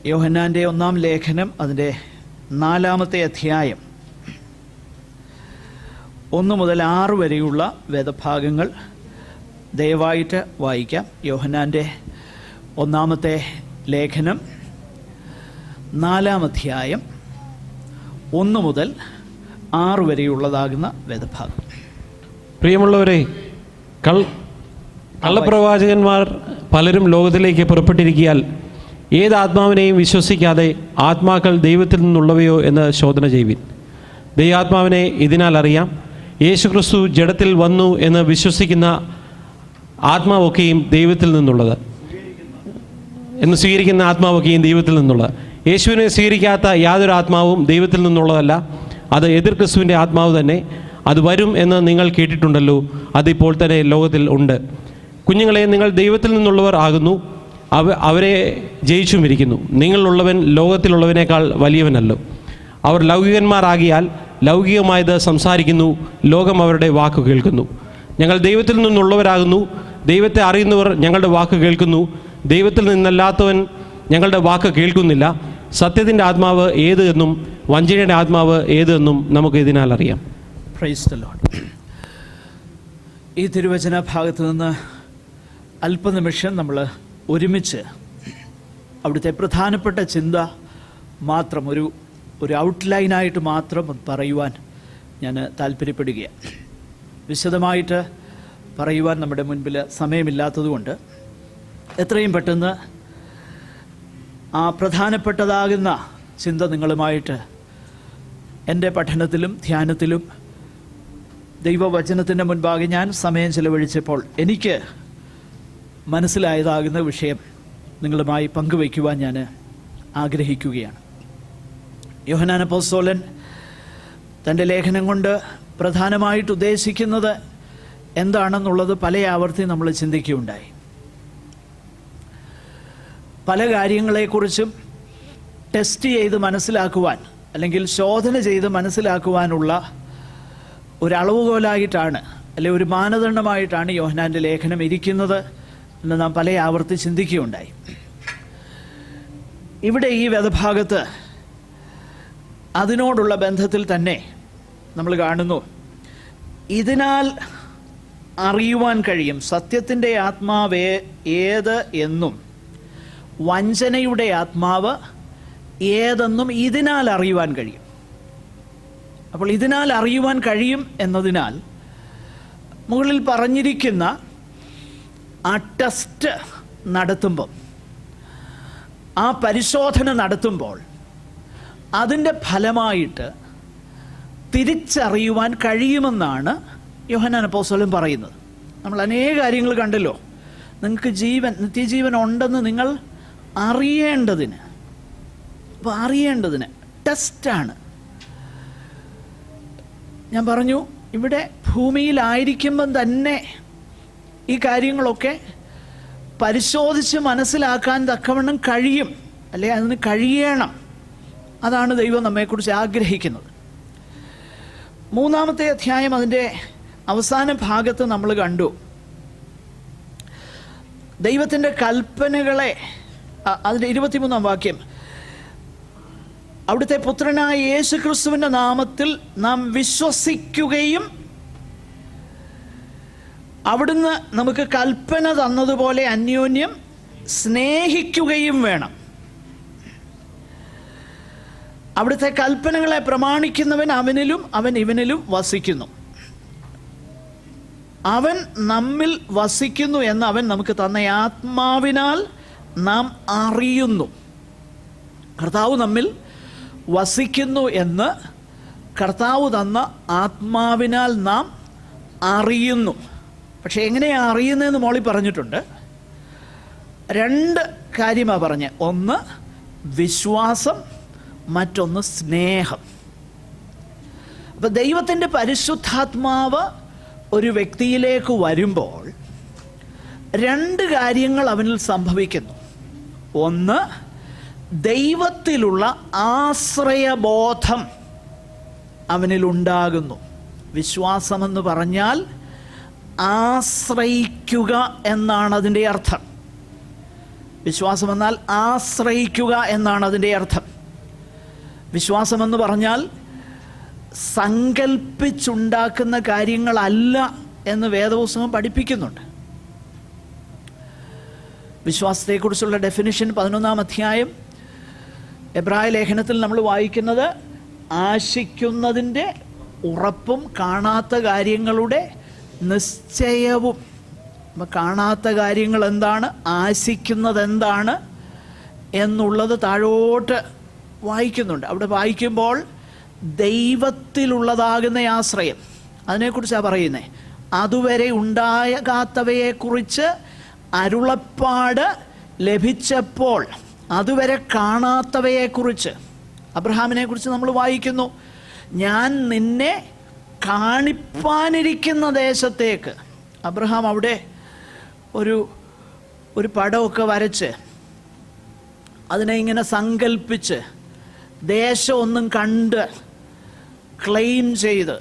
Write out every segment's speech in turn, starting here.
യോഹന്നാൻ്റെ 1-ാം ലേഖനം അതിൻ്റെ 4-ാമത്തെ അധ്യായം 1 മുതൽ 6 വരെയുള്ള വേദഭാഗങ്ങൾ ദയവായിട്ട് വായിക്കാം. യോഹന്നാൻ്റെ 1-ാമത്തെ ലേഖനം 4-ാം അധ്യായം 1 മുതൽ 6 വരെയുള്ളതാകുന്ന വേദഭാഗം. പ്രിയമുള്ളവരെ, കള്ളപ്രവാചകന്മാർ പലരും ലോകത്തിലേക്ക് പുറപ്പെട്ടിരിക്കിയാൽ ഏത് ആത്മാവിനെയും വിശ്വസിക്കാതെ ആത്മാക്കൾ ദൈവത്തിൽ നിന്നുള്ളവയോ എന്ന് ശോധന ചെയ്യുവിൻ. ദൈവാത്മാവിനെ ഇതിനാൽ അറിയാം, യേശുക്രിസ്തു ജഡത്തിൽ വന്നു എന്ന് വിശ്വസിക്കുന്ന ആത്മാവൊക്കെയും ദൈവത്തിൽ നിന്നുള്ളത് എന്ന് സ്വീകരിക്കുന്ന ആത്മാവൊക്കെയും ദൈവത്തിൽ നിന്നുള്ളത്. യേശുവിനെ സ്വീകരിക്കാത്ത യാതൊരു ആത്മാവും ദൈവത്തിൽ നിന്നുള്ളതല്ല. അത് എതിർ ക്രിസ്തുവിൻ്റെ ആത്മാവ് തന്നെ. അത് വരും എന്ന് നിങ്ങൾ കേട്ടിട്ടുണ്ടല്ലോ, അതിപ്പോൾ തന്നെ ലോകത്തിൽ ഉണ്ട്. കുഞ്ഞുങ്ങളെ, നിങ്ങൾ ദൈവത്തിൽ നിന്നുള്ളവർ ആകുന്നു, അവരെ ജയിച്ചുമിരിക്കുന്നു. നിങ്ങളുള്ളവൻ ലോകത്തിലുള്ളവനേക്കാൾ വലിയവനല്ലോ. അവർ ലൗകികന്മാരാകിയാൽ ലൗകികമായത് സംസാരിക്കുന്നു, ലോകം അവരുടെ വാക്ക് കേൾക്കുന്നു. ഞങ്ങൾ ദൈവത്തിൽ നിന്നുള്ളവരാകുന്നു, ദൈവത്തെ അറിയുന്നവർ ഞങ്ങളുടെ വാക്ക് കേൾക്കുന്നു. ദൈവത്തിൽ നിന്നല്ലാത്തവൻ ഞങ്ങളുടെ വാക്ക് കേൾക്കുന്നില്ല. സത്യത്തിൻ്റെ ആത്മാവ് ഏത് എന്നും വഞ്ചനയുടെ ആത്മാവ് ഏത് എന്നും നമുക്ക് ഇതിനാൽ അറിയാം. Praise the Lord. ഈ തിരുവചന ഭാഗത്ത് നിന്ന് അല്പനിമിഷം നമ്മൾ ഒരുമിച്ച് അവിടുത്തെ പ്രധാനപ്പെട്ട ചിന്ത മാത്രം ഒരു ഔട്ട്ലൈനായിട്ട് മാത്രം പറയുവാൻ ഞാൻ താല്പര്യപ്പെടുകയാണ്. വിശദമായിട്ട് പറയുവാൻ നമ്മുടെ മുൻപിൽ സമയമില്ലാത്തതുകൊണ്ട് എത്രയും പെട്ടെന്ന് ആ പ്രധാനപ്പെട്ടതാകുന്ന ചിന്ത നിങ്ങളുമായിട്ട് എൻ്റെ പഠനത്തിലും ധ്യാനത്തിലും ദൈവവചനത്തിൻ്റെ മുൻപാകെ ഞാൻ സമയം ചെലവഴിച്ചപ്പോൾ എനിക്ക് മനസ്സിലായതാകുന്ന വിഷയം നിങ്ങളുമായി പങ്കുവയ്ക്കുവാൻ ഞാൻ ആഗ്രഹിക്കുകയാണ്. യോഹന്നാൻ അപ്പോസ്തലൻ തൻ്റെ ലേഖനം കൊണ്ട് പ്രധാനമായിട്ട് ഉദ്ദേശിക്കുന്നത് എന്താണെന്നുള്ളത് പല ആവർത്തി നമ്മൾ ചിന്തിക്കുകയുണ്ടായി. പല കാര്യങ്ങളെക്കുറിച്ചും ടെസ്റ്റ് ചെയ്ത് മനസ്സിലാക്കുവാൻ അല്ലെങ്കിൽ ശോധന ചെയ്ത് മനസ്സിലാക്കുവാനുള്ള ഒരളവുകോലായിട്ടാണ് അല്ലെങ്കിൽ ഒരു മാനദണ്ഡമായിട്ടാണ് യോഹന്നാൻ്റെ ലേഖനം ഇരിക്കുന്നത് എന്ന് നാം പല ആവർത്തി ചിന്തിക്കുകയുണ്ടായി. ഇവിടെ ഈ വേദഭാഗത്ത് അതിനോടുള്ള ബന്ധത്തിൽ തന്നെ നമ്മൾ കാണുന്നു, ഇതിനാൽ അറിയുവാൻ കഴിയും സത്യത്തിൻ്റെ ആത്മാവ് ഏത് എന്നും വഞ്ചനയുടെ ആത്മാവ് ഏതെന്നും ഇതിനാൽ അറിയുവാൻ കഴിയും. അപ്പോൾ ഇതിനാൽ അറിയുവാൻ കഴിയും എന്നതിനാൽ മുകളിൽ പറഞ്ഞിരിക്കുന്ന ആ ടെസ്റ്റ് നടത്തുമ്പോൾ, ആ പരിശോധന നടത്തുമ്പോൾ അതിൻ്റെ ഫലമായിട്ട് തിരിച്ചറിയുവാൻ കഴിയുമെന്നാണ് യോഹന്നാൻ അപ്പോസ്തലൻ പറയുന്നത്. നമ്മൾ അനേക കാര്യങ്ങൾ കണ്ടല്ലോ. നിങ്ങൾക്ക് നിത്യജീവൻ ഉണ്ടെന്ന് നിങ്ങൾ അറിയേണ്ടതിന്, അപ്പോൾ അറിയേണ്ടതിന് ടെസ്റ്റാണ്. ഞാൻ പറഞ്ഞു, ഇവിടെ ഭൂമിയിലായിരിക്കുമ്പം തന്നെ ഈ കാര്യങ്ങളൊക്കെ പരിശോധിച്ച് മനസ്സിലാക്കാൻ തക്കവണ്ണം കഴിയും, അല്ലെ അതിന് കഴിയണം. അതാണ് ദൈവം നമ്മെക്കുറിച്ച് ആഗ്രഹിക്കുന്നത്. 3-ാമത്തെ അധ്യായം അതിൻ്റെ അവസാന ഭാഗത്ത് നമ്മൾ കണ്ടു, ദൈവത്തിൻ്റെ കൽപ്പനകളെ, അതിൻ്റെ 23-ാം വാക്യം, അവിടുത്തെ പുത്രനായ യേശുക്രിസ്തുവിൻ്റെ നാമത്തിൽ നാം വിശ്വസിക്കുകയും അവിടുന്ന് നമുക്ക് കൽപ്പന തന്നതുപോലെ അന്യോന്യം സ്നേഹിക്കുകയും വേണം. അവിടുത്തെ കൽപ്പനകളെ പ്രമാണിക്കുന്നവൻ അവനിലും അവൻ ഇവനിലും വസിക്കുന്നു. അവൻ നമ്മിൽ വസിക്കുന്നു എന്ന് അവൻ നമുക്ക് തന്ന ആത്മാവിനാൽ നാം അറിയുന്നു. കർത്താവ് നമ്മിൽ വസിക്കുന്നു എന്ന് കർത്താവ് തന്ന ആത്മാവിനാൽ നാം അറിയുന്നു. പക്ഷെ എങ്ങനെയാണ് അറിയുന്നതെന്ന് മോളി പറഞ്ഞിട്ടുണ്ട്. 2 കാര്യമാണ് പറഞ്ഞത്. ഒന്ന് വിശ്വാസം, മറ്റൊന്ന് സ്നേഹം. അപ്പം ദൈവത്തിൻ്റെ പരിശുദ്ധാത്മാവ് ഒരു വ്യക്തിയിലേക്ക് വരുമ്പോൾ 2 കാര്യങ്ങൾ അവനിൽ സംഭവിക്കുന്നു. ഒന്ന്, ദൈവത്തിലുള്ള ആശ്രയബോധം അവനിലുണ്ടാകുന്നു. വിശ്വാസമെന്ന് പറഞ്ഞാൽ ആശ്രയിക്കുക എന്നാണ് അതിൻ്റെ അർത്ഥം. വിശ്വാസം എന്നാൽ ആശ്രയിക്കുക എന്നാണ് അതിൻ്റെ അർത്ഥം. വിശ്വാസമെന്ന് പറഞ്ഞാൽ സങ്കൽപ്പിച്ചുണ്ടാക്കുന്ന കാര്യങ്ങളല്ല എന്ന് വേദപുസ്തകം പഠിപ്പിക്കുന്നുണ്ട്. വിശ്വാസത്തെക്കുറിച്ചുള്ള ഡെഫിനിഷൻ 11-ാം അധ്യായം എബ്രായ ലേഖനത്തിൽ നമ്മൾ വായിക്കുന്നത് ആശിക്കുന്നതിൻ്റെ ഉറപ്പും കാണാത്ത കാര്യങ്ങളുടെ നിശ്ചയവും. അപ്പം കാണാത്ത കാര്യങ്ങൾ എന്താണ്, ആശിക്കുന്നത് എന്താണ് എന്നുള്ളത് താഴോട്ട് വായിക്കുന്നുണ്ട്. അവിടെ വായിക്കുമ്പോൾ ദൈവത്തിലുള്ളതാകുന്ന ആശ്രയം, അതിനെക്കുറിച്ചാണ് പറയുന്നത്. അതുവരെ ഉണ്ടാകാത്തവയെക്കുറിച്ച് അരുളപ്പാട് ലഭിച്ചപ്പോൾ അതുവരെ കാണാത്തവയെക്കുറിച്ച്, അബ്രഹാമിനെ കുറിച്ച് നമ്മൾ വായിക്കുന്നു, ഞാൻ നിന്നെ കാണിപ്പാനിരിക്കുന്ന ദേശത്തേക്ക്. അബ്രഹാം അവിടെ ഒരു പടമൊക്കെ വരച്ച് അതിനെ ഇങ്ങനെ സങ്കല്പിച്ച് ദേശമൊന്നും കണ്ട് ക്ലെയിം ചെയ്ത്,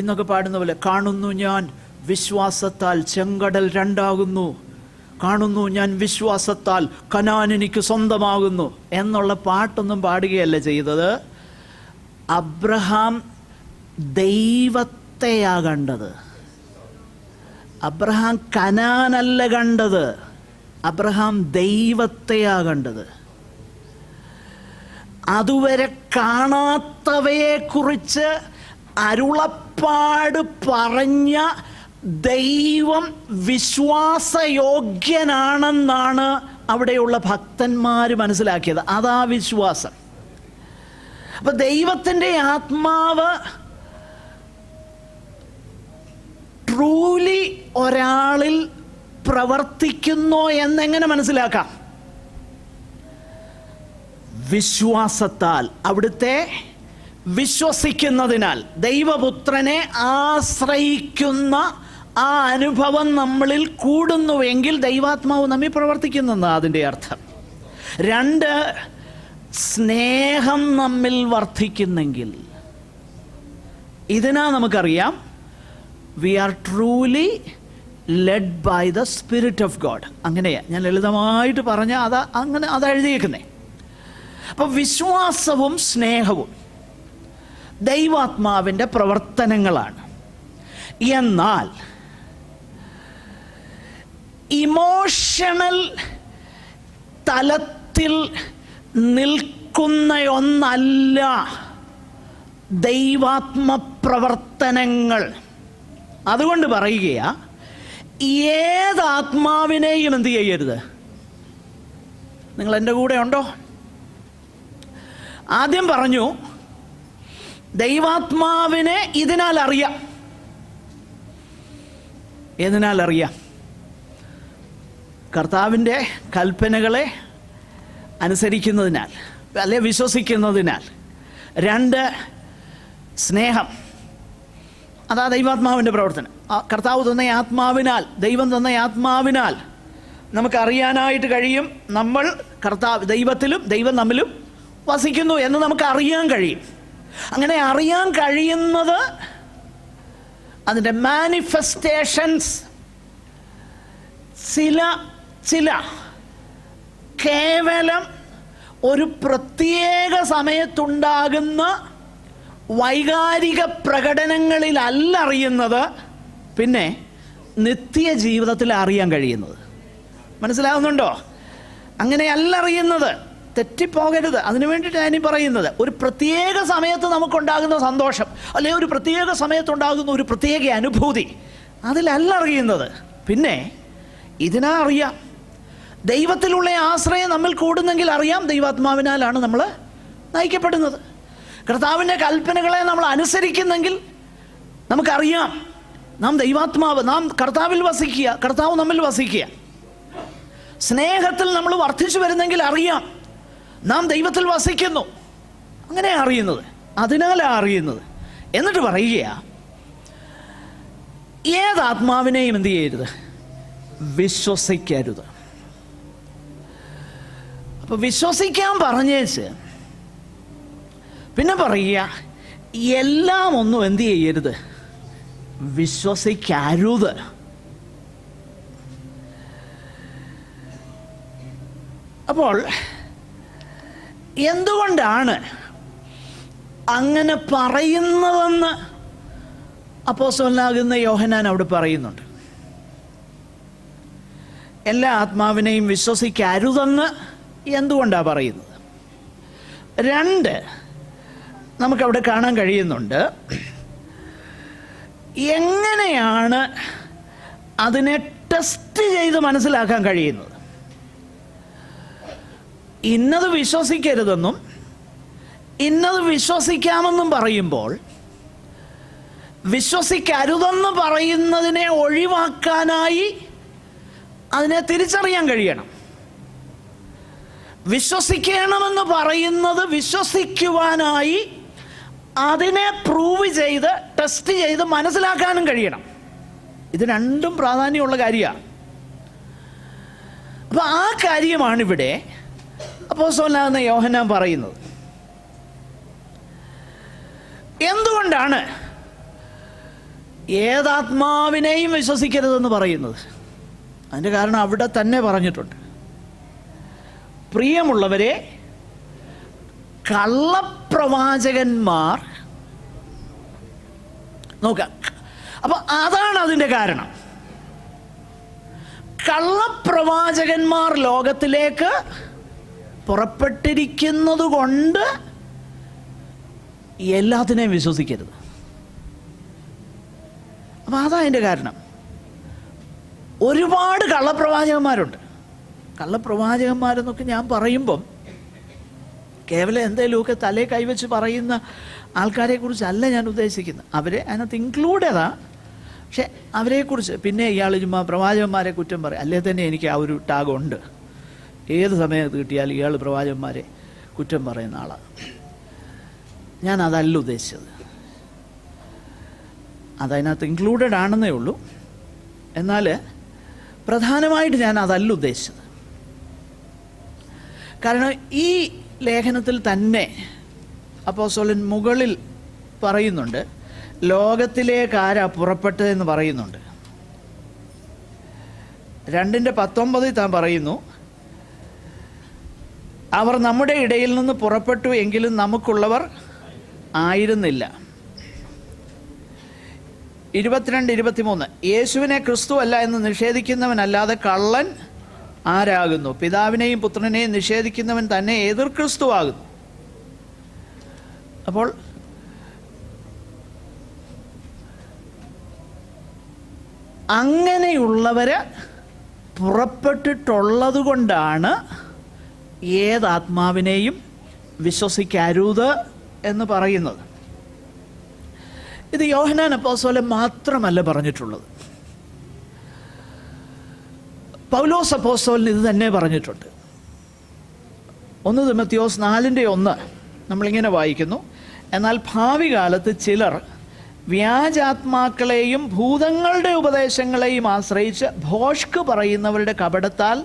ഇന്നൊക്കെ പാടുന്ന പോലെ, കാണുന്നു ഞാൻ വിശ്വാസത്താൽ ചെങ്കടൽ രണ്ടാകുന്നു, കാണുന്നു ഞാൻ വിശ്വാസത്താൽ കനാൻ എനിക്ക് സ്വന്തമാകുന്നു എന്നുള്ള പാട്ടൊന്നും പാടുകയല്ല ചെയ്തത്. അബ്രഹാം ദൈവത്തെയാ കണ്ടത്. അബ്രഹാം കനാനല്ല കണ്ടത്, അബ്രഹാം ദൈവത്തെയാ കണ്ടത്. അതുവരെ കാണാത്തവയെക്കുറിച്ച് അരുളപ്പാട് പറഞ്ഞ ദൈവം വിശ്വാസയോഗ്യനാണെന്നാണ് അവിടെയുള്ള ഭക്തന്മാർ മനസ്സിലാക്കിയത്. അതാ വിശ്വാസം. അപ്പം ദൈവത്തിൻ്റെ ആത്മാവ് ട്രൂലി ഒരാളിൽ പ്രവർത്തിക്കുന്നോ എന്നെങ്ങനെ മനസ്സിലാക്കാം? വിശ്വാസത്താൽ, അവിടുത്തെ വിശ്വസിക്കുന്നതിനാൽ, ദൈവപുത്രനെ ആശ്രയിക്കുന്ന ആ അനുഭവം നമ്മളിൽ കൂടുന്നുവെങ്കിൽ ദൈവാത്മാവ് നമ്മിൽ പ്രവർത്തിക്കുന്നെന്നാണ് അതിൻ്റെ അർത്ഥം. 2, സ്നേഹം നമ്മിൽ വർദ്ധിക്കുന്നെങ്കിൽ. ഇതിനാ നമുക്കറിയാം we are truly led by the spirit of God. അങ്ങനെയാ ഞാൻ ലളിതമായിട്ട് പറഞ്ഞാൽ അത് എഴുതിയേക്കുന്നേ. അപ്പം വിശ്വാസവും സ്നേഹവും ദൈവാത്മാവിൻ്റെ പ്രവർത്തനങ്ങളാണ്. എന്നാൽ ഇമോഷണൽ തലത്തിൽ നിൽക്കുന്ന ഒന്നല്ല ദൈവാത്മപ്രവർത്തനങ്ങൾ. അതുകൊണ്ട് പറയുകയാ, ഏതാത്മാവിനെയും എന്ത് ചെയ്യരുത്. നിങ്ങൾ എൻ്റെ കൂടെ ഉണ്ടോ? ആദ്യം പറഞ്ഞു ദൈവാത്മാവിനെ ഇതിനാൽ അറിയാം. ഏതിനാൽ അറിയാം? കർത്താവിൻ്റെ കൽപ്പനകളെ അനുസരിക്കുന്നതിനാൽ, അല്ലെ വിശ്വസിക്കുന്നതിനാൽ. 2, സ്നേഹം. അതാ ദൈവാത്മാവിൻ്റെ പ്രവർത്തനം. കർത്താവ് തന്ന ആത്മാവിനാൽ, ദൈവം തന്ന ആത്മാവിനാൽ നമുക്കറിയാനായിട്ട് കഴിയും നമ്മൾ ദൈവത്തിലും ദൈവം നമ്മിലും വസിക്കുന്നു എന്ന് നമുക്ക് അറിയാൻ കഴിയും. അങ്ങനെ അറിയാൻ കഴിയുന്നത്, അതിൻ്റെ മാനിഫെസ്റ്റേഷൻസ് ചില കേവലം ഒരു പ്രത്യേക സമയത്തുണ്ടാകുന്ന വൈകാരിക പ്രകടനങ്ങളിലല്ല അറിയുന്നത്, പിന്നെ നിത്യജീവിതത്തിൽ അറിയാൻ കഴിയുന്നത്. മനസ്സിലാകുന്നുണ്ടോ? അങ്ങനെയല്ല അറിയുന്നത്. തെറ്റിപ്പോകരുത്. അതിനു വേണ്ടിയിട്ട് ഞാനീ പറയുന്നത്, ഒരു പ്രത്യേക സമയത്ത് നമുക്കുണ്ടാകുന്ന സന്തോഷം, അല്ലെങ്കിൽ ഒരു പ്രത്യേക സമയത്തുണ്ടാകുന്ന ഒരു പ്രത്യേക അനുഭൂതി, അതിലല്ല അറിയുന്നത്. പിന്നെ ഇതിനാ അറിയാം. ദൈവത്തിലുള്ള ആശ്രയം നമ്മിൽ കൂടുന്നെങ്കിൽ അറിയാം ദൈവാത്മാവിനാലാണ് നമ്മൾ നയിക്കപ്പെടുന്നത്. കർത്താവിൻ്റെ കൽപ്പനകളെ നമ്മൾ അനുസരിക്കുന്നെങ്കിൽ നമുക്കറിയാം നാം ദൈവാത്മാവ്, നാം കർത്താവിൽ വസിക്കുക, കർത്താവ് നമ്മിൽ വസിക്കുക. സ്നേഹത്തിൽ നമ്മൾ വർദ്ധിച്ചു വരുന്നെങ്കിൽ അറിയാം നാം ദൈവത്തിൽ വസിക്കുന്നു. അങ്ങനെ അറിയുന്നത്, അതിനാലാണ് അറിയുന്നത്. എന്നിട്ട് പറയുക, ഏതാത്മാവിനെയും എന്ത് ചെയ്യരുത്, വിശ്വസിക്കരുത്. അപ്പൊ വിശ്വസിക്കാൻ പറഞ്ഞേച്ച് പിന്നെ പറയുക, എല്ലാം ഒന്നും എന്ത് ചെയ്യരുത്, വിശ്വസിക്കരുത്. അപ്പോൾ എന്തുകൊണ്ടാണ് അങ്ങനെ പറയുന്നതെന്ന് അപ്പോസ്തലനാകുന്ന യോഹന്നാൻ അവിടെ പറയുന്നുണ്ട്. എല്ലാ ആത്മാവിനെയും വിശ്വസിക്കരുതെന്ന് എന്തുകൊണ്ടാണ് പറയുന്നത്? 2, നമുക്കവിടെ കാണാൻ കഴിയുന്നുണ്ട് എങ്ങനെയാണ് അതിനെ ടെസ്റ്റ് ചെയ്ത് മനസ്സിലാക്കാൻ കഴിയുന്നത്. ഇന്നത് വിശ്വസിക്കരുതെന്നും ഇന്നത് വിശ്വസിക്കാമെന്നും പറയുമ്പോൾ വിശ്വസിക്കരുതെന്ന് പറയുന്നതിനെ ഒഴിവാക്കാനായി അതിനെ തിരിച്ചറിയാൻ കഴിയണം. വിശ്വസിക്കണമെന്ന് പറയുന്നത് വിശ്വസിക്കുവാനായി അതിനെ പ്രൂവ് ചെയ്ത് ടെസ്റ്റ് ചെയ്ത് മനസ്സിലാക്കാനും കഴിയണം. ഇത് രണ്ടും പ്രാധാന്യമുള്ള കാര്യമാണ്. അപ്പോൾ ആ കാര്യമാണിവിടെ അപ്പോസ്തലനാകുന്ന യോഹന്നാൻ പറയുന്നത്. എന്തുകൊണ്ടാണ് ഏതാത്മാവിനെയും വിശ്വസിക്കരുതെന്ന് പറയുന്നത്? അതിൻ്റെ കാരണം അവിടെ തന്നെ പറഞ്ഞിട്ടുണ്ട്. പ്രിയമുള്ളവരെ, കള്ളപ്രവാചകന്മാർ നോക്കാം. അപ്പോൾ അതാണ് അതിൻ്റെ കാരണം. കള്ളപ്രവാചകന്മാർ ലോകത്തിലേക്ക് പുറപ്പെട്ടിരിക്കുന്നത് കൊണ്ട് എല്ലാത്തിനെയും വിശ്വസിക്കരുത്. അപ്പം അതാ അതിൻ്റെ കാരണം. ഒരുപാട് കള്ളപ്രവാചകന്മാരുണ്ട്. കള്ളപ്രവാചകന്മാരെന്നൊക്കെ ഞാൻ പറയുമ്പം കേവലം എന്തെങ്കിലുമൊക്കെ തലേ കൈവച്ച് പറയുന്ന ആൾക്കാരെ കുറിച്ചല്ല ഞാൻ ഉദ്ദേശിക്കുന്നത്. അവരെ അതിനകത്ത് ഇൻക്ലൂഡഡാ. പക്ഷെ അവരെക്കുറിച്ച് പിന്നെ ഇയാൾ ചുമ്മാ പ്രവാചകന്മാരെ കുറ്റം പറയും. അല്ലേ തന്നെ എനിക്ക് ആ ഒരു ടാഗുണ്ട്. ഏത് സമയത്ത് കിട്ടിയാലും ഇയാൾ പ്രവാചകന്മാരെ കുറ്റം പറയുന്ന ആളാണ്. ഞാൻ അതല്ല ഉദ്ദേശിച്ചത്. അതതിനകത്ത് ഇൻക്ലൂഡഡ് ആണെന്നേ ഉള്ളൂ. എന്നാൽ പ്രധാനമായിട്ട് ഞാൻ അതല്ല ഉദ്ദേശിച്ചത്. കാരണം ഈ ലേഖനത്തിൽ തന്നെ അപ്പോസ്തലൻ മുകളിൽ പറയുന്നുണ്ട്, ലോകത്തിലേക്കാരാ പുറപ്പെട്ടതെന്ന് പറയുന്നുണ്ട്. 2:19 താൻ പറയുന്നു, അവർ നമ്മുടെ ഇടയിൽ നിന്ന് പുറപ്പെട്ടു എങ്കിലും നമുക്കുള്ളവർ ആയിരുന്നില്ല. 22-23 യേശുവിനെ ക്രിസ്തു അല്ല എന്ന് നിഷേധിക്കുന്നവനല്ലാതെ കള്ളൻ ആരാകുന്നു? പിതാവിനെയും പുത്രനെയും നിഷേധിക്കുന്നവൻ തന്നെ എതിർ ക്രിസ്തു ആകുന്നു. അപ്പോൾ അങ്ങനെയുള്ളവർ പുറപ്പെട്ടിട്ടുള്ളത് കൊണ്ടാണ് ഏതാത്മാവിനെയും വിശ്വസിക്കരുത് എന്ന് പറയുന്നത്. ഇത് യോഹന്നാൻ അപ്പോസ്തലൻ മാത്രമല്ല പറഞ്ഞിട്ടുള്ളത്. പൗലോസ് അപ്പോസ്തലൻ ഇത് തന്നെ പറഞ്ഞിട്ടുണ്ട്. 1 തിമോഥെയോസ് 4:1 നമ്മളിങ്ങനെ വായിക്കുന്നു, എന്നാൽ ഭാവി കാലത്ത് ചിലർ വ്യാജാത്മാക്കളെയും ഭൂതങ്ങളുടെ ഉപദേശങ്ങളെയും ആശ്രയിച്ച് ഭോഷ്ക് പറയുന്നവരുടെ കപടത്താൽ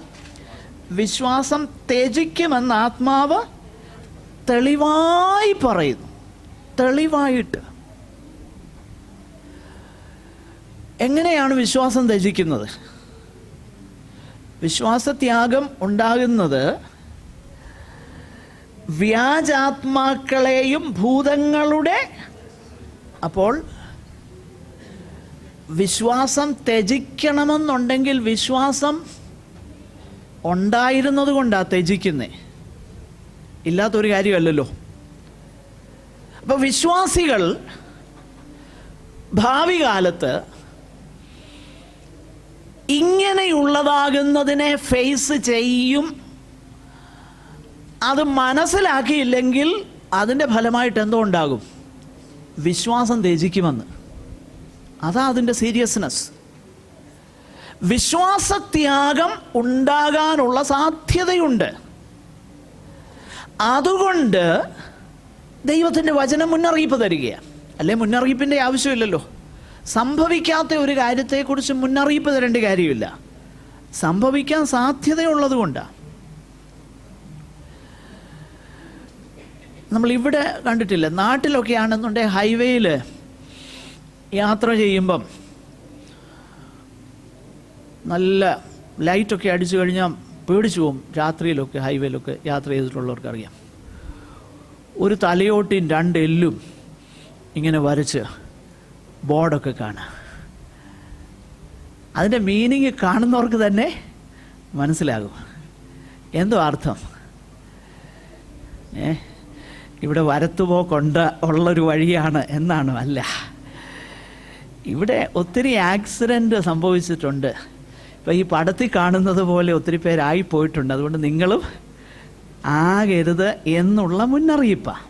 വിശ്വാസം ത്യജിക്കുമെന്ന് ആത്മാവ് തെളിവായി പറയുന്നു. തെളിവായിട്ട്. എങ്ങനെയാണ് വിശ്വാസം ത്യജിക്കുന്നത്? വിശ്വാസത്യാഗം ഉണ്ടാകുന്നത് വ്യാജാത്മാക്കളെയും ഭൂതങ്ങളുടെ. അപ്പോൾ വിശ്വാസം ത്യജിക്കണമെന്നുണ്ടെങ്കിൽ വിശ്വാസം ഉണ്ടായിരുന്നത് കൊണ്ടാണ് ത്യജിക്കുന്നേ, ഇല്ലാത്തൊരു കാര്യമല്ലല്ലോ. അപ്പോൾ വിശ്വാസികൾ ഭാവി കാലത്ത് ഇങ്ങനെയുള്ളതാകുന്നതിനെ ഫേസ് ചെയ്യും. അത് മനസ്സിലാക്കിയില്ലെങ്കിൽ അതിൻ്റെ ഫലമായിട്ട് എന്തോ ഉണ്ടാകും? വിശ്വാസം ത്യജിക്കുമെന്ന്. അതാ അതിൻ്റെ സീരിയസ്നെസ്. വിശ്വാസത്യാഗം ഉണ്ടാകാനുള്ള സാധ്യതയുണ്ട്. അതുകൊണ്ട് ദൈവത്തിൻ്റെ വചനം മുന്നറിയിപ്പ് തരികയാണ്. അല്ലെ, മുന്നറിയിപ്പിൻ്റെ ആവശ്യമില്ലല്ലോ. സംഭവിക്കാത്ത ഒരു കാര്യത്തെക്കുറിച്ച് മുന്നറിയിപ്പ് തരേണ്ട കാര്യമില്ല. സംഭവിക്കാൻ സാധ്യതയുള്ളത് കൊണ്ടാണ്. നമ്മളിവിടെ കണ്ടിട്ടില്ല, നാട്ടിലൊക്കെ ആണെന്നുണ്ടെങ്കിൽ ഹൈവേയിൽ യാത്ര ചെയ്യുമ്പം നല്ല ലൈറ്റൊക്കെ അടിച്ചു കഴിഞ്ഞാൽ പേടിച്ചു പോകും. രാത്രിയിലൊക്കെ ഹൈവേയിലൊക്കെ യാത്ര ചെയ്തിട്ടുള്ളവർക്കറിയാം. ഒരു തലയോട്ടിയും 2 എല്ലും ഇങ്ങനെ വരച്ച് ബോർഡൊക്കെ കാണാം. അതിൻ്റെ മീനിങ് കാണുന്നവർക്ക് തന്നെ മനസ്സിലാകും. എന്തോ അർത്ഥം? ഇവിടെ വരത്തുപോക്കൊണ്ട് ഉള്ളൊരു വഴിയാണ് എന്നാണ്? അല്ല, ഇവിടെ ഒത്തിരി ആക്സിഡൻറ്റ് സംഭവിച്ചിട്ടുണ്ട്. ഇപ്പം ഈ പടത്തിൽ കാണുന്നത് പോലെ ഒത്തിരി പേരായി പോയിട്ടുണ്ട്. അതുകൊണ്ട് നിങ്ങളും ആകരുത് എന്നുള്ള മുന്നറിയിപ്പാണ്.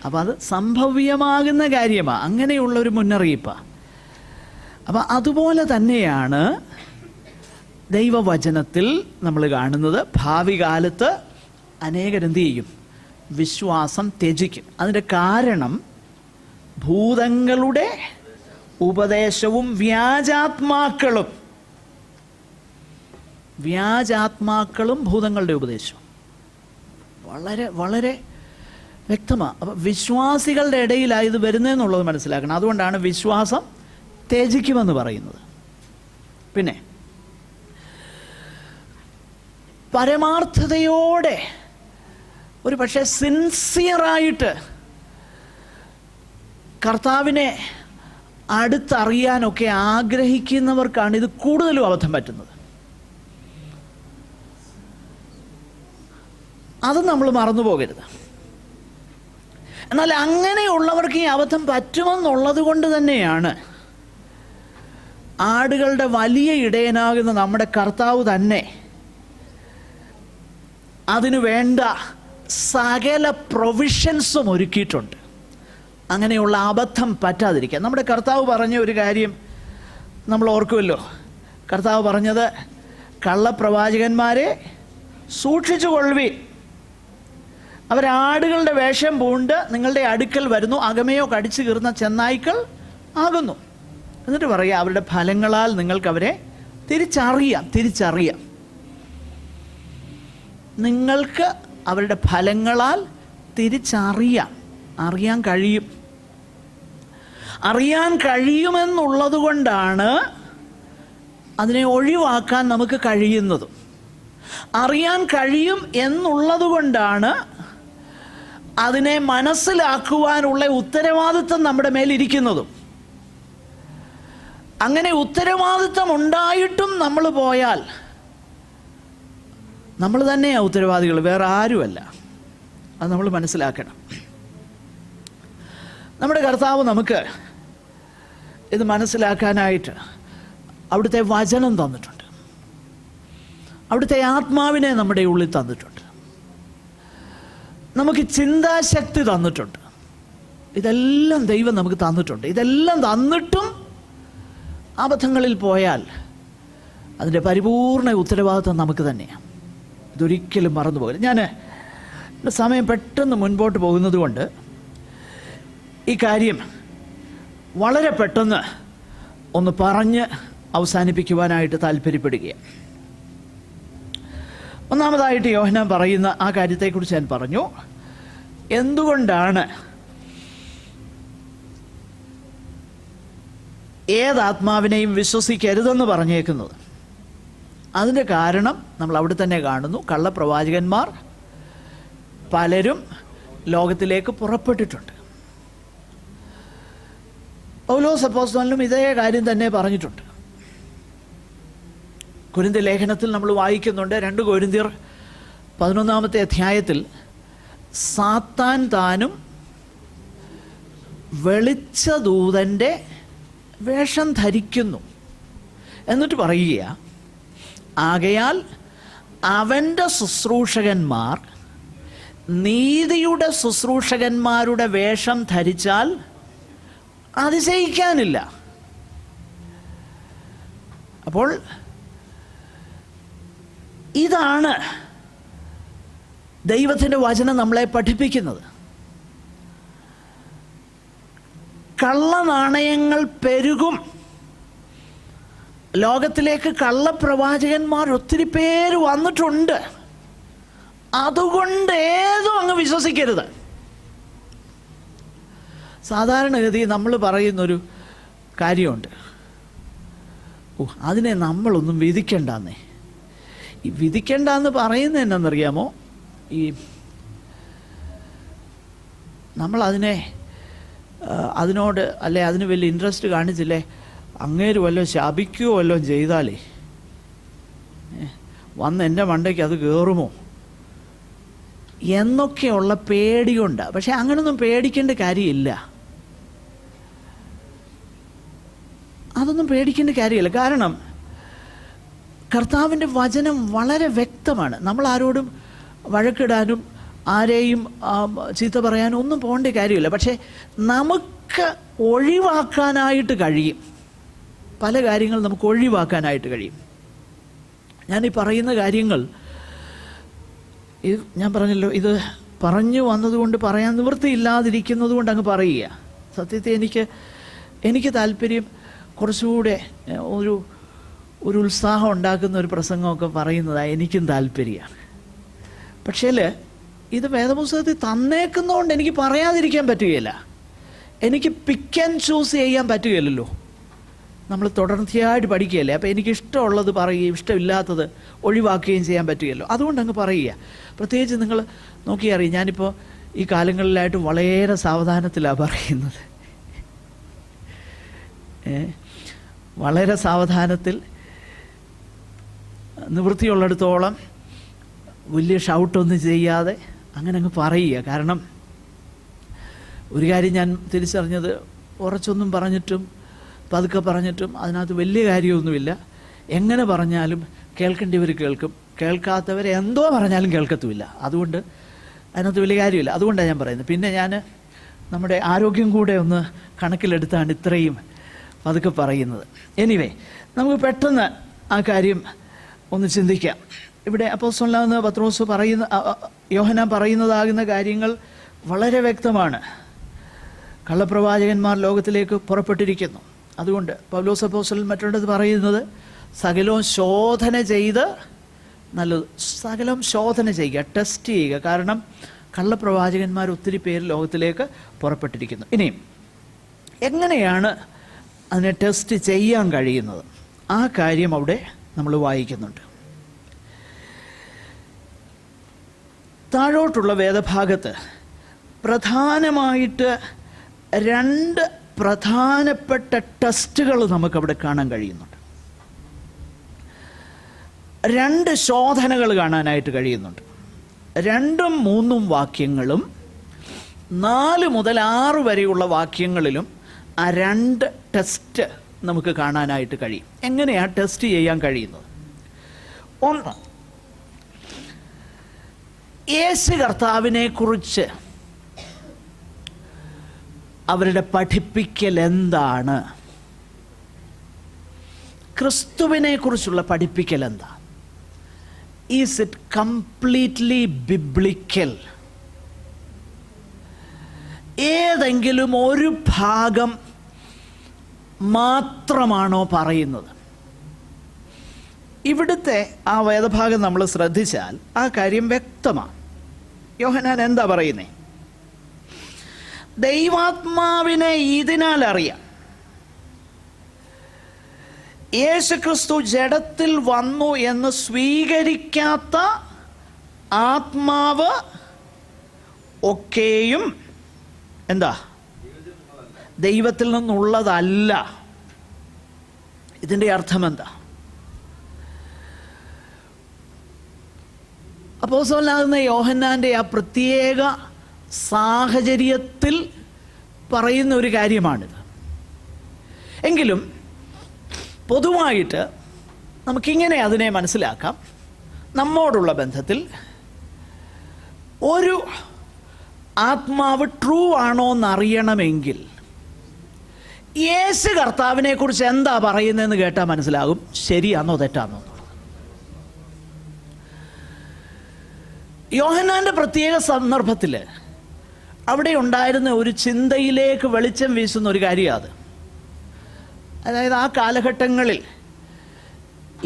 അപ്പം അത് സംഭവ്യമാകുന്ന കാര്യമാണ്, അങ്ങനെയുള്ളൊരു മുന്നറിയിപ്പാണ്. അപ്പം അതുപോലെ തന്നെയാണ് ദൈവവചനത്തിൽ നമ്മൾ കാണുന്നത്. ഭാവി കാലത്ത് അനേകരെന്ത് ചെയ്യും? വിശ്വാസം ത്യജിക്കും. അതിൻ്റെ കാരണം ഭൂതങ്ങളുടെ ഉപദേശവും വ്യാജാത്മാക്കളും ഭൂതങ്ങളുടെ ഉപദേശവും വളരെ വളരെ വ്യക്തമാണ്. അപ്പം വിശ്വാസികളുടെ ഇടയിലാണ് ഇത് വരുന്നതെന്നുള്ളത് മനസ്സിലാക്കണം. അതുകൊണ്ടാണ് വിശ്വാസം ത്യജിക്കുമെന്ന് പറയുന്നത്. പിന്നെ പരമാർത്ഥതയോടെ, ഒരു പക്ഷേ സിൻസിയറായിട്ട് കർത്താവിനെ അടുത്തറിയാനൊക്കെ ആഗ്രഹിക്കുന്നവർക്കാണ് ഇത് കൂടുതലും അബദ്ധം പറ്റുന്നത്. അത് നമ്മൾ മറന്നു പോകരുത്. എന്നാൽ അങ്ങനെയുള്ളവർക്ക് ഈ അബദ്ധം പറ്റുമെന്നുള്ളത് കൊണ്ട് തന്നെയാണ് ആടുകളുടെ വലിയ ഇടയനാകുന്ന നമ്മുടെ കർത്താവ് തന്നെ അതിനു വേണ്ട സകല പ്രൊവിഷൻസും ഒരുക്കിയിട്ടുണ്ട്, അങ്ങനെയുള്ള അബദ്ധം പറ്റാതിരിക്കാൻ. നമ്മുടെ കർത്താവ് പറഞ്ഞ ഒരു കാര്യം നമ്മൾ ഓർക്കുമല്ലോ. കർത്താവ് പറഞ്ഞത്, കള്ളപ്രവാചകന്മാരെ സൂക്ഷിച്ചു കൊള്ളുവിൻ, അവരാടുകളുടെ വേഷം പൂണ്ട് നിങ്ങളുടെ അടുക്കൽ വരുന്നു, അകമയോ കടിച്ചു കീറുന്ന ചെന്നായ്ക്കൾ ആകുന്നു. എന്നിട്ട് പറയുക, അവരുടെ ഫലങ്ങളാൽ നിങ്ങൾക്കവരെ തിരിച്ചറിയാം. നിങ്ങൾക്ക് അവരുടെ ഫലങ്ങളാൽ അറിയാൻ കഴിയുമെന്നുള്ളത് കൊണ്ടാണ് അതിനെ ഒഴിവാക്കാൻ നമുക്ക് കഴിയുന്നതും. അറിയാൻ കഴിയും എന്നുള്ളത് കൊണ്ടാണ് അതിനെ മനസ്സിലാക്കുവാനുള്ള ഉത്തരവാദിത്വം നമ്മുടെ മേലിരിക്കുന്നതും. അങ്ങനെ ഉത്തരവാദിത്വം ഉണ്ടായിട്ടും നമ്മൾ പോയാൽ നമ്മൾ തന്നെയാണ് ഉത്തരവാദികൾ, വേറെ ആരുമല്ല. അത് നമ്മൾ മനസ്സിലാക്കണം. നമ്മുടെ കർത്താവ് നമുക്ക് ഇത് മനസ്സിലാക്കാനായിട്ട് അവിടുത്തെ വചനം തന്നിട്ടുണ്ട്, അവിടുത്തെ ആത്മാവിനെ നമ്മുടെ ഉള്ളിൽ തന്നിട്ടുണ്ട്, നമുക്ക് ചിന്താശക്തി തന്നിട്ടുണ്ട്. ഇതെല്ലാം ദൈവം നമുക്ക് തന്നിട്ടുണ്ട്. ഇതെല്ലാം തന്നിട്ടും അബദ്ധങ്ങളിൽ പോയാൽ അതിൻ്റെ പരിപൂർണ ഉത്തരവാദിത്വം നമുക്ക് തന്നെയാണ്. ഇതൊരിക്കലും മറന്നു പോകില്ല. ഞാൻ സമയം പെട്ടെന്ന് മുൻപോട്ട് പോകുന്നത് കൊണ്ട് ഈ കാര്യം വളരെ പെട്ടെന്ന് ഒന്ന് പറഞ്ഞ് അവസാനിപ്പിക്കുവാനായിട്ട് താല്പര്യപ്പെടുകയാണ്. ഒന്നാമതായിട്ട് യോഹന്നാൻ പറയുന്ന ആ കാര്യത്തെക്കുറിച്ച് ഞാൻ പറഞ്ഞു. എന്തുകൊണ്ടാണ് ഏതാത്മാവിനെയും വിശ്വസിക്കരുതെന്ന് പറഞ്ഞേക്കുന്നത്? അതിൻ്റെ കാരണം നമ്മൾ അവിടെ തന്നെ കാണുന്നു. കള്ളപ്രവാചകന്മാർ പലരും ലോകത്തിലേക്ക് പുറപ്പെട്ടിട്ടുണ്ട്. പൗലോസ് അപ്പോസ്തലനും ഇതേ കാര്യം തന്നെ പറഞ്ഞിട്ടുണ്ട്. കൊരിന്ത്യർ ലേഖനത്തിൽ നമ്മൾ വായിക്കുന്നുണ്ട്, 2 കൊരിന്ത്യർ 11-ാമത്തെ അധ്യായത്തിൽ, സാത്താൻ താനും വെളിച്ചദൂതൻ്റെ വേഷം ധരിക്കുന്നു എന്നിട്ട് പറയുക, ആകയാൽ അവൻ്റെ ശുശ്രൂഷകന്മാർ നീതിയുടെ ശുശ്രൂഷകന്മാരുടെ വേഷം ധരിച്ചാൽ അതിശയിക്കാനില്ല. അപ്പോൾ ഇതാണ് ദൈവത്തിൻ്റെ വചനം നമ്മളെ പഠിപ്പിക്കുന്നത്. കള്ളനാണയങ്ങൾ പെരുകും. ലോകത്തിലേക്ക് കള്ളപ്രവാചകന്മാർ ഒത്തിരി പേര് വന്നിട്ടുണ്ട്. അതുകൊണ്ട് ഏതും അങ്ങ് വിശ്വസിക്കരുത്. സാധാരണഗതി നമ്മൾ പറയുന്നൊരു കാര്യമുണ്ട്, അതിനെ നമ്മളൊന്നും വിധിക്കണ്ടെന്നേ. ഈ വിധിക്കേണ്ടെന്ന് പറയുന്നത് എന്നാണെന്നറിയാമോ? ഈ നമ്മളതിനെ അതിനോട് അല്ലെ അതിന് വലിയ ഇൻട്രസ്റ്റ് കാണിച്ചില്ലേ, അങ്ങേര് വല്ലതും ശപിക്കുകയോ വല്ലതും ചെയ്താലേ വന്ന് എൻ്റെ മണ്ടയ്ക്ക് അത് കയറുമോ എന്നൊക്കെയുള്ള പേടിയുണ്ട്. പക്ഷെ അങ്ങനൊന്നും പേടിക്കേണ്ട കാര്യമില്ല. അതൊന്നും പേടിക്കേണ്ട കാര്യമില്ല. കാരണം കർത്താവിൻ്റെ വചനം വളരെ വ്യക്തമാണ്. നമ്മൾ ആരോടും വഴക്കിടാനും ആരെയും ചീത്ത പറയാനും ഒന്നും പോകേണ്ട കാര്യമില്ല. പക്ഷേ നമുക്ക് ഒഴിവാക്കാനായിട്ട് കഴിയും. പല കാര്യങ്ങൾ നമുക്ക് ഒഴിവാക്കാനായിട്ട് കഴിയും. ഞാനീ പറയുന്ന കാര്യങ്ങൾ ഇത് ഞാൻ പറഞ്ഞല്ലോ, ഇത് പറഞ്ഞു വന്നതുകൊണ്ട് പറയാൻ നിവൃത്തിയില്ലാതിരിക്കുന്നത് കൊണ്ട് അങ്ങ് പറയുക. സത്യത്തിൽ എനിക്ക് താല്പര്യം കുറച്ചുകൂടെ ഒരു ഉത്സാഹം ഉണ്ടാക്കുന്ന ഒരു പ്രസംഗമൊക്കെ പറയുന്നതാണ് എനിക്കും താല്പര്യമാണ്. പക്ഷേ ഇത് വേദപുസ്തകത്തിൽ തന്നേക്കുന്നതുകൊണ്ട് എനിക്ക് പറയാതിരിക്കാൻ പറ്റുകയില്ല. എനിക്ക് പിക്ക് ആൻഡ് ചൂസ് ചെയ്യാൻ പറ്റുകയില്ലല്ലോ. നമ്മൾ തുടർച്ചയായിട്ട് പഠിക്കുകയല്ലേ. അപ്പോൾ എനിക്കിഷ്ടമുള്ളത് പറയുകയും ഇഷ്ടമില്ലാത്തത് ഒഴിവാക്കുകയും ചെയ്യാൻ പറ്റുകയല്ലോ. അതുകൊണ്ട് അങ്ങ് പറയുക. പ്രത്യേകിച്ച് നിങ്ങൾ നോക്കിയറിയാം, ഞാനിപ്പോൾ ഈ കാലങ്ങളിലായിട്ട് വളരെ സാവധാനത്തിലാണ് പറയുന്നത്. വളരെ സാവധാനത്തിൽ, നിവൃത്തിയുള്ളിടത്തോളം വലിയ ഷൗട്ടൊന്നും ചെയ്യാതെ അങ്ങനെ അങ്ങ് പറയുക. കാരണം ഒരു കാര്യം ഞാൻ തിരിച്ചറിഞ്ഞത്, ഉറച്ചൊന്നും പറഞ്ഞിട്ടും പതുക്കെ പറഞ്ഞിട്ടും അതിനകത്ത് വലിയ കാര്യമൊന്നുമില്ല. എങ്ങനെ പറഞ്ഞാലും കേൾക്കേണ്ടവർ കേൾക്കും, കേൾക്കാത്തവർ എന്തോ പറഞ്ഞാലും കേൾക്കത്തുമില്ല. അതുകൊണ്ട് അതിനകത്ത് വലിയ കാര്യമില്ല. അതുകൊണ്ടാണ് ഞാൻ പറയുന്നത്. പിന്നെ ഞാൻ നമ്മുടെ ആരോഗ്യം കൂടെ ഒന്ന് കണക്കിലെടുത്താണ് ഇത്രയും പതുക്കെ പറയുന്നത്. എനിവേ, നമുക്ക് പെട്ടെന്ന് ആ കാര്യം ഒന്ന് ചിന്തിക്കാം. ഇവിടെ അപ്പോസ്തലനാകുന്ന പത്രോസ് പറയുന്ന, യോഹന്നാൻ പറയുന്നതാകുന്ന കാര്യങ്ങൾ വളരെ വ്യക്തമാണ്. കള്ളപ്രവാചകന്മാർ ലോകത്തിലേക്ക് പുറപ്പെട്ടിരിക്കുന്നു. അതുകൊണ്ട് പൗലോസ് അപ്പോസ്തലൻ മറ്റൊരിടത്ത് പറയുന്നത്, സകലവും ശോധന ചെയ്ത് നല്ലത്, സകലം ശോധന ചെയ്യുക, ടെസ്റ്റ് ചെയ്യുക. കാരണം കള്ളപ്രവാചകന്മാർ ഒത്തിരി പേര് ലോകത്തിലേക്ക് പുറപ്പെട്ടിരിക്കുന്നു. ഇനിയും എങ്ങനെയാണ് അതിനെ ടെസ്റ്റ് ചെയ്യാൻ കഴിയുന്നത്? ആ കാര്യം അവിടെ നമ്മൾ വായിക്കുന്നുണ്ട്. താഴോട്ടുള്ള വേദഭാഗത്ത് പ്രധാനമായിട്ട് 2 പ്രധാനപ്പെട്ട ടെസ്റ്റുകൾ നമുക്കവിടെ കാണാൻ കഴിയുന്നുണ്ട്. 2 ശോധനകൾ കാണാനായിട്ട് കഴിയുന്നുണ്ട്. 2ഉം 3ഉം വാക്യങ്ങളും 4 മുതൽ 6 വരെയുള്ള വാക്യങ്ങളിലും ആ 2 ടെസ്റ്റ് നമുക്ക് കാണാനായിട്ട് കഴിയും. എങ്ങനെയാണ് ടെസ്റ്റ് ചെയ്യാൻ കഴിയുന്നത്? ഒന്ന്, യേശു കർത്താവിനെ കുറിച്ച് അവരുടെ പഠിപ്പിക്കൽ എന്താണ്? ക്രിസ്തുവിനെ കുറിച്ചുള്ള പഠിപ്പിക്കൽ എന്താ? Is it completely biblical? ഏതെങ്കിലും ഒരു ഭാഗം മാത്രമാണോ പറയുന്നത്? ഇവിടുത്തെ ആ വേദഭാഗം നമ്മൾ ശ്രദ്ധിച്ചാൽ ആ കാര്യം വ്യക്തമാണ്. യോഹന്നാൻ എന്താ പറയുന്നേ? ദൈവാത്മാവിനെ ഇതിനാൽ അറിയാം, യേശുക്രിസ്തു ജഡത്തിൽ വന്നു എന്ന് സ്വീകരിക്കാത്ത ആത്മാവ് ഒക്കെയും എന്താ? ദൈവത്തിൽ നിന്നുള്ളതല്ല. ഇതിൻ്റെ അർത്ഥം എന്താ? അപ്പോസ്തലനാകുന്ന യോഹന്നാൻ്റെ ആ പ്രത്യേക സാഹചര്യത്തിൽ പറയുന്ന ഒരു കാര്യമാണിത്. എങ്കിലും പൊതുവായിട്ട് നമുക്കിങ്ങനെ അതിനെ മനസ്സിലാക്കാം. നമ്മോടുള്ള ബന്ധത്തിൽ ഒരു ആത്മാവ് ട്രൂ ആണോ എന്നറിയണമെങ്കിൽ യേശു കർത്താവിനെ കുറിച്ച് എന്താ പറയുന്നതെന്ന് കേട്ടാൽ മനസ്സിലാകും ശരിയാണോ തെറ്റാണോ എന്നുള്ളത്. യോഹന്നാൻ്റെ പ്രത്യേക സന്ദർഭത്തിൽ അവിടെ ഉണ്ടായിരുന്ന ഒരു ചിന്തയിലേക്ക് വെളിച്ചം വീശുന്ന ഒരു കാര്യമാണ്. അതായത് ആ കാലഘട്ടങ്ങളിൽ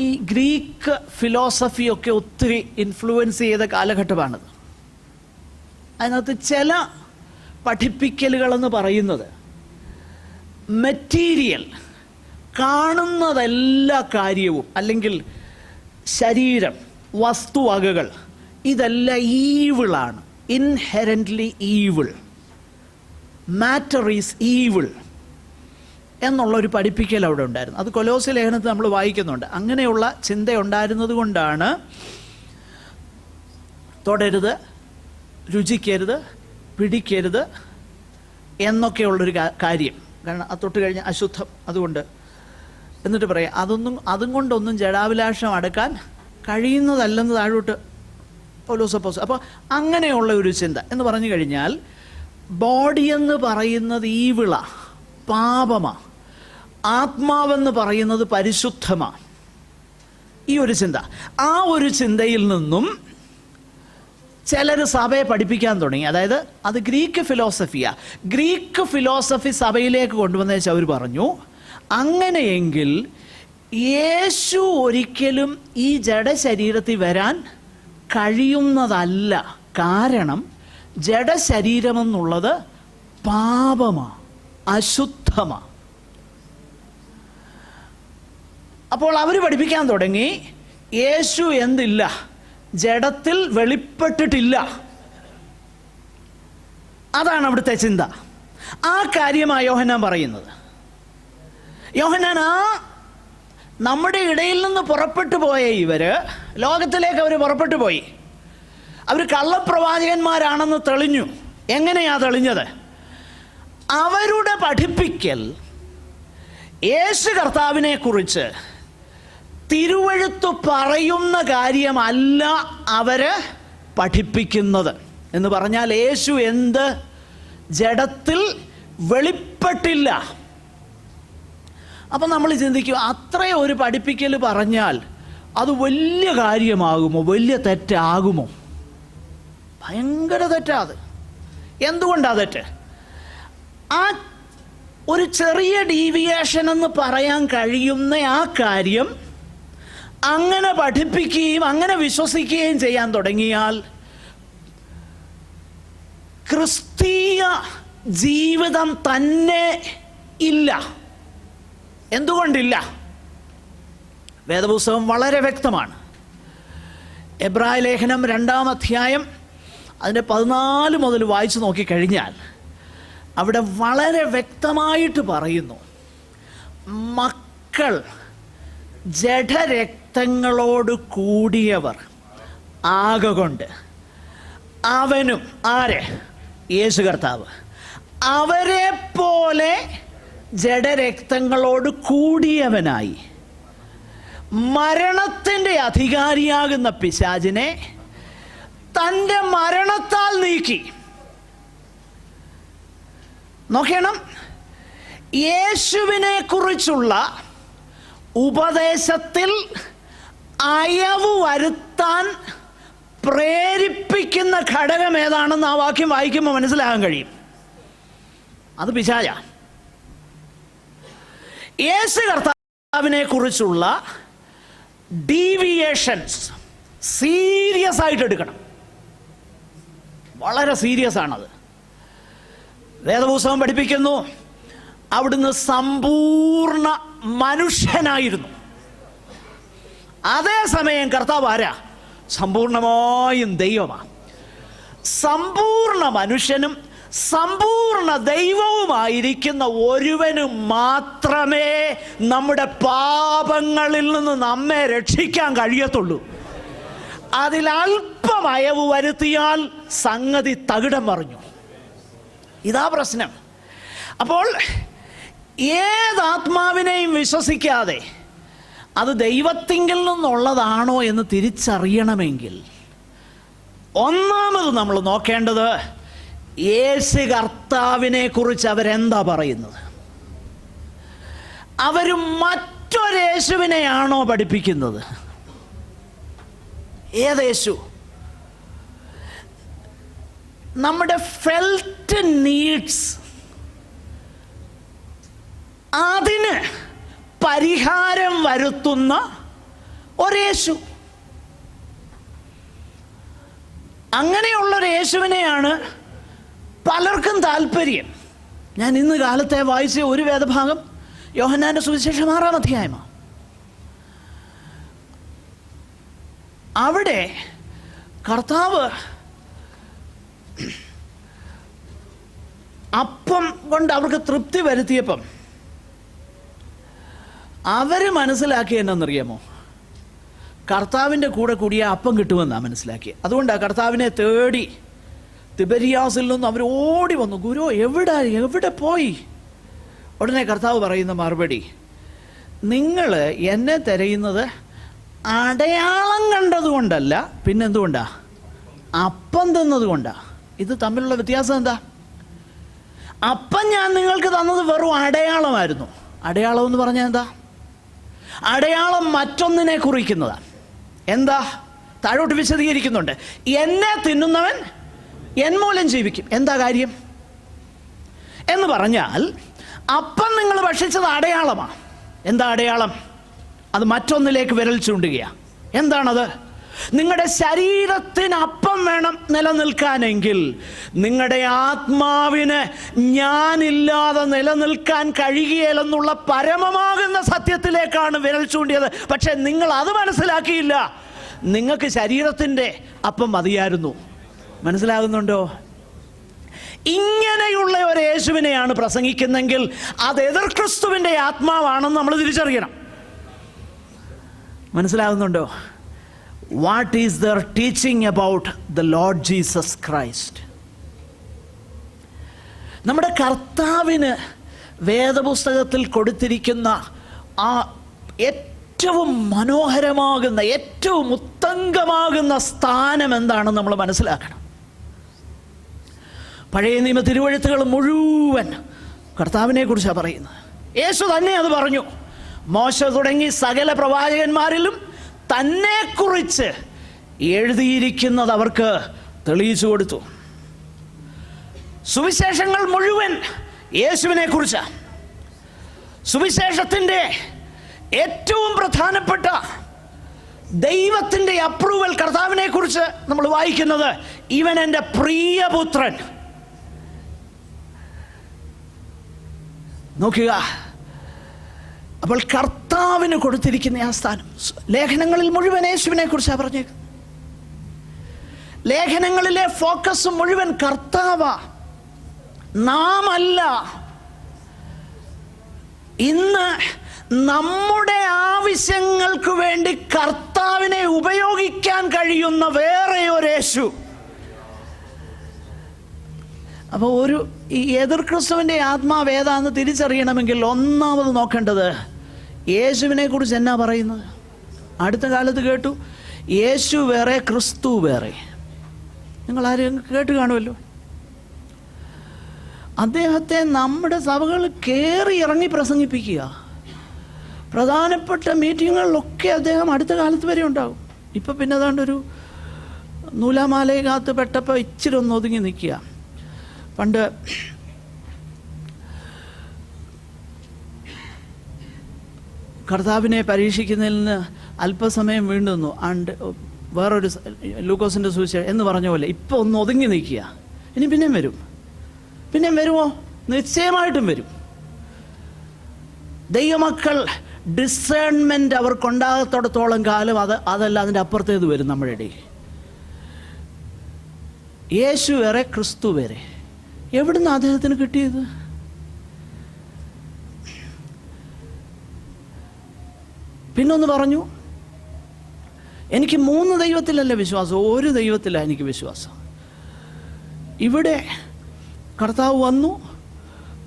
ഈ ഗ്രീക്ക് ഫിലോസഫിയൊക്കെ ഒത്തിരി ഇൻഫ്ലുവൻസ് ചെയ്ത കാലഘട്ടമാണത്. അതിനകത്ത് ചില പഠിപ്പിക്കലുകളെന്ന് പറയുന്നത് മെറ്റീരിയൽ, കാണുന്നതെല്ലാ കാര്യവും, അല്ലെങ്കിൽ ശരീരം, വസ്തുവകകൾ, ഇതെല്ലാം ഈവിളാണ്, ഇൻഹെറൻ്റ്ലി ഈവിൾ. മാറ്റർ ഈസ് ഈവിൾ എന്നുള്ളൊരു പഠിപ്പിക്കൽ അവിടെ ഉണ്ടായിരുന്നു. അത് കൊലോസ്യ ലേഖനത്തിൽ നമ്മൾ വായിക്കുന്നുണ്ട്. അങ്ങനെയുള്ള ചിന്ത ഉണ്ടായിരുന്നത് കൊണ്ടാണ് തൊടരുത്, രുചിക്കരുത്, പിടിക്കരുത് എന്നൊക്കെയുള്ളൊരു കാര്യം. കാരണം അത് തൊട്ട് കഴിഞ്ഞാൽ അശുദ്ധം. അതുകൊണ്ട് എന്നിട്ട് പറയാം, അതും കൊണ്ടൊന്നും ജഡാഭിലാഷം അടക്കാൻ കഴിയുന്നതല്ലെന്ന് താഴോട്ട് പൗലോസ്. അപ്പോൾ അങ്ങനെയുള്ള ഒരു ചിന്ത എന്ന് പറഞ്ഞു കഴിഞ്ഞാൽ ബോഡി എന്ന് പറയുന്നത് ഈവിള, പാപമാണ്. ആത്മാവെന്ന് പറയുന്നത് പരിശുദ്ധമാണ്. ഈ ഒരു ചിന്ത, ആ ഒരു ചിന്തയിൽ നിന്നും ചിലർ സഭയെ പഠിപ്പിക്കാൻ തുടങ്ങി. അതായത് അത് ഗ്രീക്ക് ഫിലോസഫിയാണ്. ഗ്രീക്ക് ഫിലോസഫി സഭയിലേക്ക് കൊണ്ടുവന്നേച്ച് അവർ പറഞ്ഞു, അങ്ങനെയെങ്കിൽ യേശു ഒരിക്കലും ഈ ജഡശരീരത്തിൽ വരാൻ കഴിയുന്നതല്ല. കാരണം ജഡശരീരമെന്നുള്ളത് പാപമാണ്, അശുദ്ധമാണ്. അപ്പോൾ അവർ പഠിപ്പിക്കാൻ തുടങ്ങി, യേശു എന്തില്ല, ജഡത്തിൽ വെളിപ്പെട്ടിട്ടില്ല. അതാണ് അവിടുത്തെ ചിന്ത. ആ കാര്യമാണ് യോഹന്നാൻ പറയുന്നത്. യോഹന്നാൻ നമ്മുടെ ഇടയിൽ നിന്ന് പുറപ്പെട്ടു പോയ ഇവര് ലോകത്തിലേക്ക് അവർ പുറപ്പെട്ടു പോയി. അവർ കള്ളപ്രവാചകന്മാരാണെന്ന് തെളിഞ്ഞു. എങ്ങനെയാ തെളിഞ്ഞത്? അവരുടെ പഠിപ്പിക്കൽ യേശു കർത്താവിനെ കുറിച്ച് തിരുവെഴുത്ത് പറയുന്ന കാര്യമല്ല അവര് പഠിപ്പിക്കുന്നത്. എന്ന് പറഞ്ഞാൽ യേശു എന്ത് ജഡത്തിൽ വെളിപ്പെട്ടില്ല. അപ്പം നമ്മൾ ചിന്തിക്കും, അത്രയും ഒരു പഠിപ്പിക്കൽ പറഞ്ഞാൽ അത് വലിയ കാര്യമാകുമോ, വലിയ തെറ്റാകുമോ? ഭയങ്കര തെറ്റാത്. എന്തുകൊണ്ടാ തെറ്റ്? ആ ഒരു ചെറിയ ഡീവിയേഷൻ എന്ന് പറയാൻ കഴിയുന്ന ആ കാര്യം അങ്ങനെ പഠിപ്പിക്കുകയും അങ്ങനെ വിശ്വസിക്കുകയും ചെയ്യാൻ തുടങ്ങിയാൽ ക്രിസ്തീയ ജീവിതം തന്നെ ഇല്ല. എന്തുകൊണ്ടില്ല? വേദപുസ്തകം വളരെ വ്യക്തമാണ്. എബ്രായ ലേഖനം 2-ാം അധ്യായം അതിൻ്റെ 14 മുതൽ വായിച്ചു നോക്കിക്കഴിഞ്ഞാൽ അവിടെ വളരെ വ്യക്തമായിട്ട് പറയുന്നു, മക്കൾ ജഡരക്തങ്ങളോട് കൂടിയവർ ആകൊണ്ട് അവനും, ആരെ? യേശു കർത്താവ്, അവരെ പോലെ ജഡരക്തങ്ങളോട് കൂടിയവനായി മരണത്തിൻ്റെ അധികാരിയാകുന്ന പിശാചിനെ തൻ്റെ മരണത്താൽ നീക്കി. നോക്കണം, യേശുവിനെ കുറിച്ചുള്ള ഉപദേശത്തിൽ അയവ് വരുത്താൻ പ്രേരിപ്പിക്കുന്ന ഘടകം ഏതാണെന്ന് ആ വാക്യം വായിക്കുമ്പോൾ മനസ്സിലാകാൻ കഴിയും. അത് പിശാചാ. യേശു കർത്താവിനെ കുറിച്ചുള്ള ഡീവിയേഷൻസ് സീരിയസ് ആയിട്ട് എടുക്കണം. വളരെ സീരിയസ് ആണത്. വേദപുസ്തകം പഠിപ്പിക്കുന്നു, അവിടുന്ന് സമ്പൂർണ്ണ മനുഷ്യനായിരുന്നു. അതേസമയം കർത്താവ് ആരാ? സമ്പൂർണമായും ദൈവമാണ്. സമ്പൂർണ്ണ മനുഷ്യനും സമ്പൂർണ്ണ ദൈവവുമായിരിക്കുന്ന ഒരുവന് മാത്രമേ നമ്മുടെ പാപങ്ങളിൽ നിന്ന് നമ്മെ രക്ഷിക്കാൻ കഴിയത്തുള്ളൂ. അതിൽ അല്പം അയവ് വരുത്തിയാൽ സംഗതി തകിടം മറിഞ്ഞു. ഇതാ പ്രശ്നം. അപ്പോൾ ഏതാത്മാവിനെയും വിശ്വസിക്കാതെ അത് ദൈവത്തിങ്കിൽ നിന്നുള്ളതാണോ എന്ന് തിരിച്ചറിയണമെങ്കിൽ ഒന്നാമത് നമ്മൾ നോക്കേണ്ടത് യേശു കർത്താവിനെ കുറിച്ച് അവരെന്താ പറയുന്നത്. അവർ മറ്റൊരേശുവിനെയാണോ പഠിപ്പിക്കുന്നത്? ഏതേശു? നമ്മുടെ ഫെൽറ്റ് നീഡ്സ്, അതിന് പരിഹാരം വരുത്തുന്ന ഒരേശു. അങ്ങനെയുള്ളൊരു യേശുവിനെയാണ് പലർക്കും താല്പര്യം. ഞാൻ ഇന്ന് കാലത്തെ വായിച്ച ഒരു വേദഭാഗം യോഹന്നാന്റെ സുവിശേഷം 6-ാം അധ്യായമാണ്. അവിടെ കർത്താവ് അപ്പം കൊണ്ട് അവർക്ക് തൃപ്തി വരുത്തിയപ്പം അവർ മനസ്സിലാക്കി എന്നറിയാമോ? കർത്താവിൻ്റെ കൂടെ കൂടിയ അപ്പം കിട്ടുമെന്നാണ് മനസ്സിലാക്കിയത്. അതുകൊണ്ടാണ് കർത്താവിനെ തേടി തിബരിയാസിൽ നിന്ന് അവർ ഓടി വന്നു. ഗുരു എവിടെ പോയി? ഉടനെ കർത്താവ് പറയുന്ന മറുപടി, നിങ്ങൾ എന്നെ തിരയുന്നത് അടയാളം കണ്ടതുകൊണ്ടല്ല, പിന്നെന്തുകൊണ്ടാ? അപ്പം തന്നതുകൊണ്ടാണ്. ഇത് തമ്മിലുള്ള വ്യത്യാസം എന്താ? അപ്പം ഞാൻ നിങ്ങൾക്ക് തന്നത് വെറും അടയാളമായിരുന്നു. അടയാളം എന്ന് പറഞ്ഞാൽ എന്താ? അടയാളം മറ്റൊന്നിനെ കുറിക്കുന്നതാണ്. എന്താ? താഴോട്ട് വിശദീകരിക്കുന്നുണ്ട്. എന്നെ തിന്നുന്നവൻ എൻ മൂലം ജീവിക്കും. എന്താ കാര്യം എന്ന് പറഞ്ഞാൽ, അപ്പം നിങ്ങൾ ഭക്ഷിച്ചത് അടയാളമാണ്. എന്താ അടയാളം? അത് മറ്റൊന്നിലേക്ക് വിരൽ ചൂണ്ടുകയാണ്. എന്താണത്? നിങ്ങളുടെ ശരീരത്തിന് അപ്പം വേണം നിലനിൽക്കാനെങ്കിൽ നിങ്ങളുടെ ആത്മാവിന് ഞാനില്ലാതെ നിലനിൽക്കാൻ കഴിയുകയില്ലെന്നുള്ള പരമമാകുന്ന സത്യത്തിലേക്കാണ് വിരൽ ചൂണ്ടിയത്. പക്ഷെ നിങ്ങൾ അത് മനസ്സിലാക്കിയില്ല. നിങ്ങൾക്ക് ശരീരത്തിൻ്റെ അപ്പം മതിയായിരുന്നു. മനസ്സിലാകുന്നുണ്ടോ? ഇങ്ങനെയുള്ള ഒരു യേശുവിനെയാണ് പ്രസംഗിക്കുന്നെങ്കിൽ അത് എതിർ ക്രിസ്തുവിൻ്റെ ആത്മാവാണെന്ന് നമ്മൾ തിരിച്ചറിയണം. മനസ്സിലാകുന്നുണ്ടോ? What is their teaching about the Lord Jesus Christ? നമ്മുടെ കർത്താവിന് വേദപുസ്തകത്തിൽ കൊടുത്തിരിക്കുന്ന ആ ഏറ്റവും മനോഹരമാകുന്ന, ഏറ്റവും ഉത്തംഗമാകുന്ന സ്ഥാനം എന്താണെന്ന് നമ്മൾ മനസ്സിലാക്കണം. പഴയ നിയമ തിരുവെഴുത്തുകൾ മുഴുവൻ കർത്താവിനെ കുറിച്ചാണ് പറയുന്നത്. യേശു തന്നെ അത് പറഞ്ഞു. മോശ തുടങ്ങി സകല പ്രവാചകന്മാരിലും തന്നെക്കുറിച്ച് എഴുതിയിരിക്കുന്നത് അവർക്ക് തെളിയിച്ചു കൊടുത്തു. സുവിശേഷങ്ങൾ മുഴുവൻ യേശുവിനെ കുറിച്ചാണ്. സുവിശേഷത്തിൻ്റെ ഏറ്റവും പ്രധാനപ്പെട്ട ദൈവത്തിൻ്റെ അപ്രൂവൽ കർത്താവിനെ കുറിച്ച് നമ്മൾ വായിക്കുന്നത്, ഇവൻ എൻ്റെ പ്രിയപുത്രൻ. നോക്കുക, അപ്പോൾ കർത്താവിന് കൊടുത്തിരിക്കുന്ന ആ സ്ഥാനം ലേഖനങ്ങളിൽ മുഴുവൻ യേശുവിനെ കുറിച്ചാണ് പറഞ്ഞേക്കുന്നത്. ലേഖനങ്ങളിലെ ഫോക്കസ് മുഴുവൻ കർത്താവാ, നാം അല്ല. ഇന്ന് നമ്മുടെ ആവശ്യങ്ങൾക്ക് വേണ്ടി കർത്താവിനെ ഉപയോഗിക്കാൻ കഴിയുന്ന വേറെ ഒരു യേശു. അപ്പോൾ ഈ എതിർ ക്രിസ്തുവിൻ്റെ ആത്മാവ് ഏതാണെന്ന് തിരിച്ചറിയണമെങ്കിൽ ഒന്നാമത് നോക്കേണ്ടത് യേശുവിനെ കുറിച്ച് എന്നാ പറയുന്നത്. അടുത്ത കാലത്ത് കേട്ടു, യേശു വേറെ ക്രിസ്തു വേറെ. നിങ്ങൾ ആരും കേട്ട് കാണുമല്ലോ. അദ്ദേഹത്തെ നമ്മുടെ സഭകൾ കയറി ഇറങ്ങി പ്രസംഗിപ്പിക്കുക. പ്രധാനപ്പെട്ട മീറ്റിങ്ങുകളിലൊക്കെ അദ്ദേഹം അടുത്ത കാലത്ത് വരെ ഉണ്ടാകും. ഇപ്പം പിന്നെ അതാണ്ടൊരു നൂലാമാലയകത്ത് പെട്ടപ്പോൾ ഇച്ചിരി ഒന്ന് ഒതുങ്ങി നിൽക്കുക. പണ്ട് കർത്താവിനെ പരീക്ഷിക്കുന്നതിൽ നിന്ന് അല്പസമയം വീണ്ടുന്നു വേറൊരു ലൂക്കോസിൻ്റെ സുവിശേഷം എന്ന് പറഞ്ഞ പോലെ ഇപ്പോൾ ഒന്ന് ഒതുങ്ങി നിൽക്കുക. ഇനി പിന്നെയും വരും. പിന്നെയും വരുമോ? നിശ്ചയമായിട്ടും വരും. ദൈവമക്കൾ ഡിസേൺമെൻറ്റ് അവർക്കുണ്ടാകത്തോടത്തോളം കാലം അതല്ല അതിൻ്റെ അപ്പുറത്തേത് വരും നമ്മുടെ ഇടയിൽ. യേശു വേറെ ക്രിസ്തു വേറെ. എവിടുന്ന് അദ്ദേഹത്തിന് കിട്ടിയത്? പിന്നൊന്ന് പറഞ്ഞു, എനിക്ക് 3 ദൈവത്തിലല്ല വിശ്വാസം, ഒരു ദൈവത്തിലാണ് എനിക്ക് വിശ്വാസം. ഇവിടെ കർത്താവ് വന്നു,